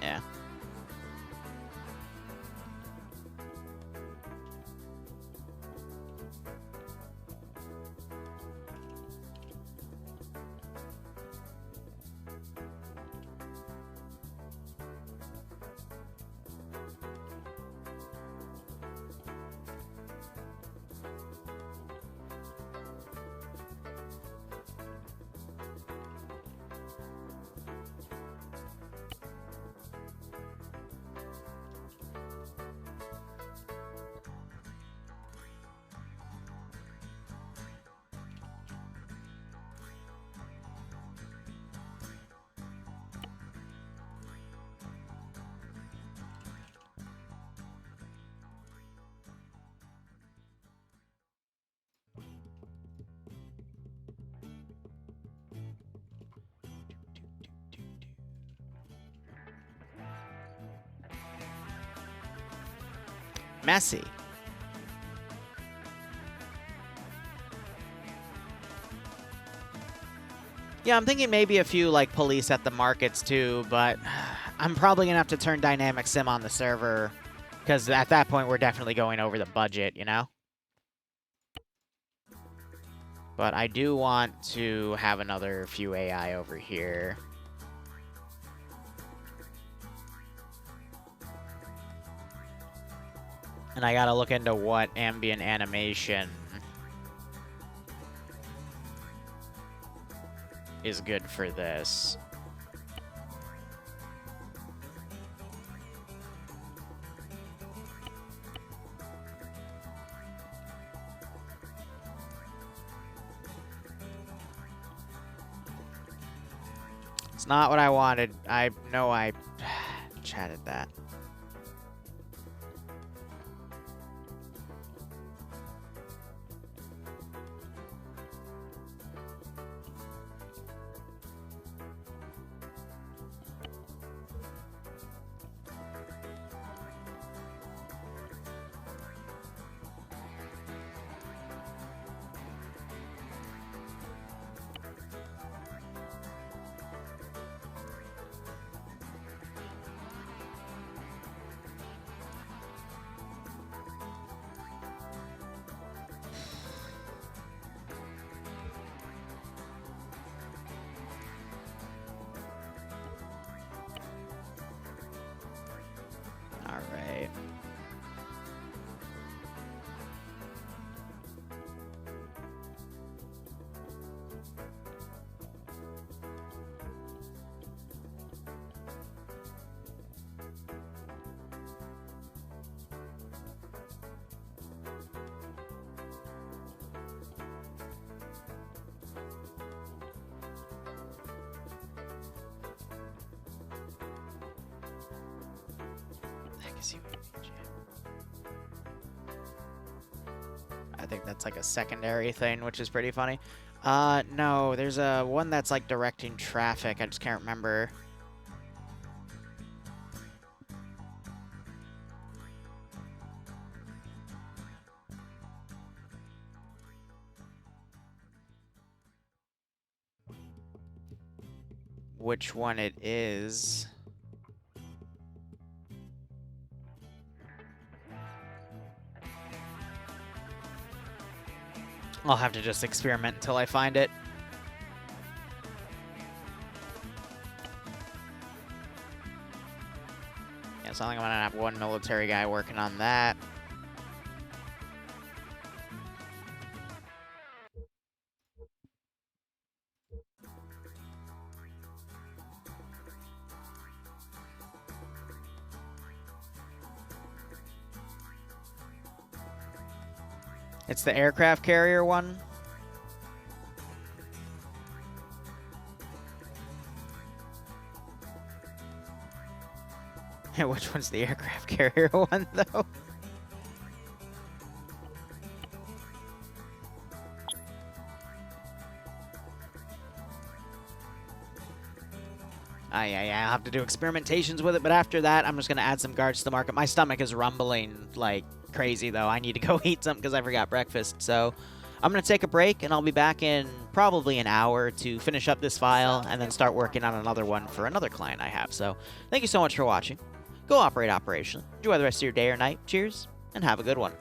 Speaker 1: Yeah. messy. Yeah, I'm thinking maybe a few, like, police at the markets, too, but I'm probably going to have to turn Dynamic Sim on the server, because at that point, we're definitely going over the budget, you know? But I do want to have another few AI over here. And I gotta look into what ambient animation is good for this. It's not what I wanted. I know I chatted that. Alright. I think that's like a secondary thing, which is pretty funny. No, there's a one that's like directing traffic. I just can't remember. Which one it is. I'll have to just experiment until I find it. Yeah, so I think I'm gonna have one military guy working on that. It's the aircraft carrier one. Which one's the aircraft carrier one, though? Yeah, I'll have to do experimentations with it, but after that, I'm just going to add some guards to the market. My stomach is rumbling like crazy, though. I need to go eat something because I forgot breakfast. So I'm going to take a break, and I'll be back in probably an hour to finish up this file and then start working on another one for another client I have. So thank you so much for watching. Go operate operationally. Enjoy the rest of your day or night. Cheers, and have a good one.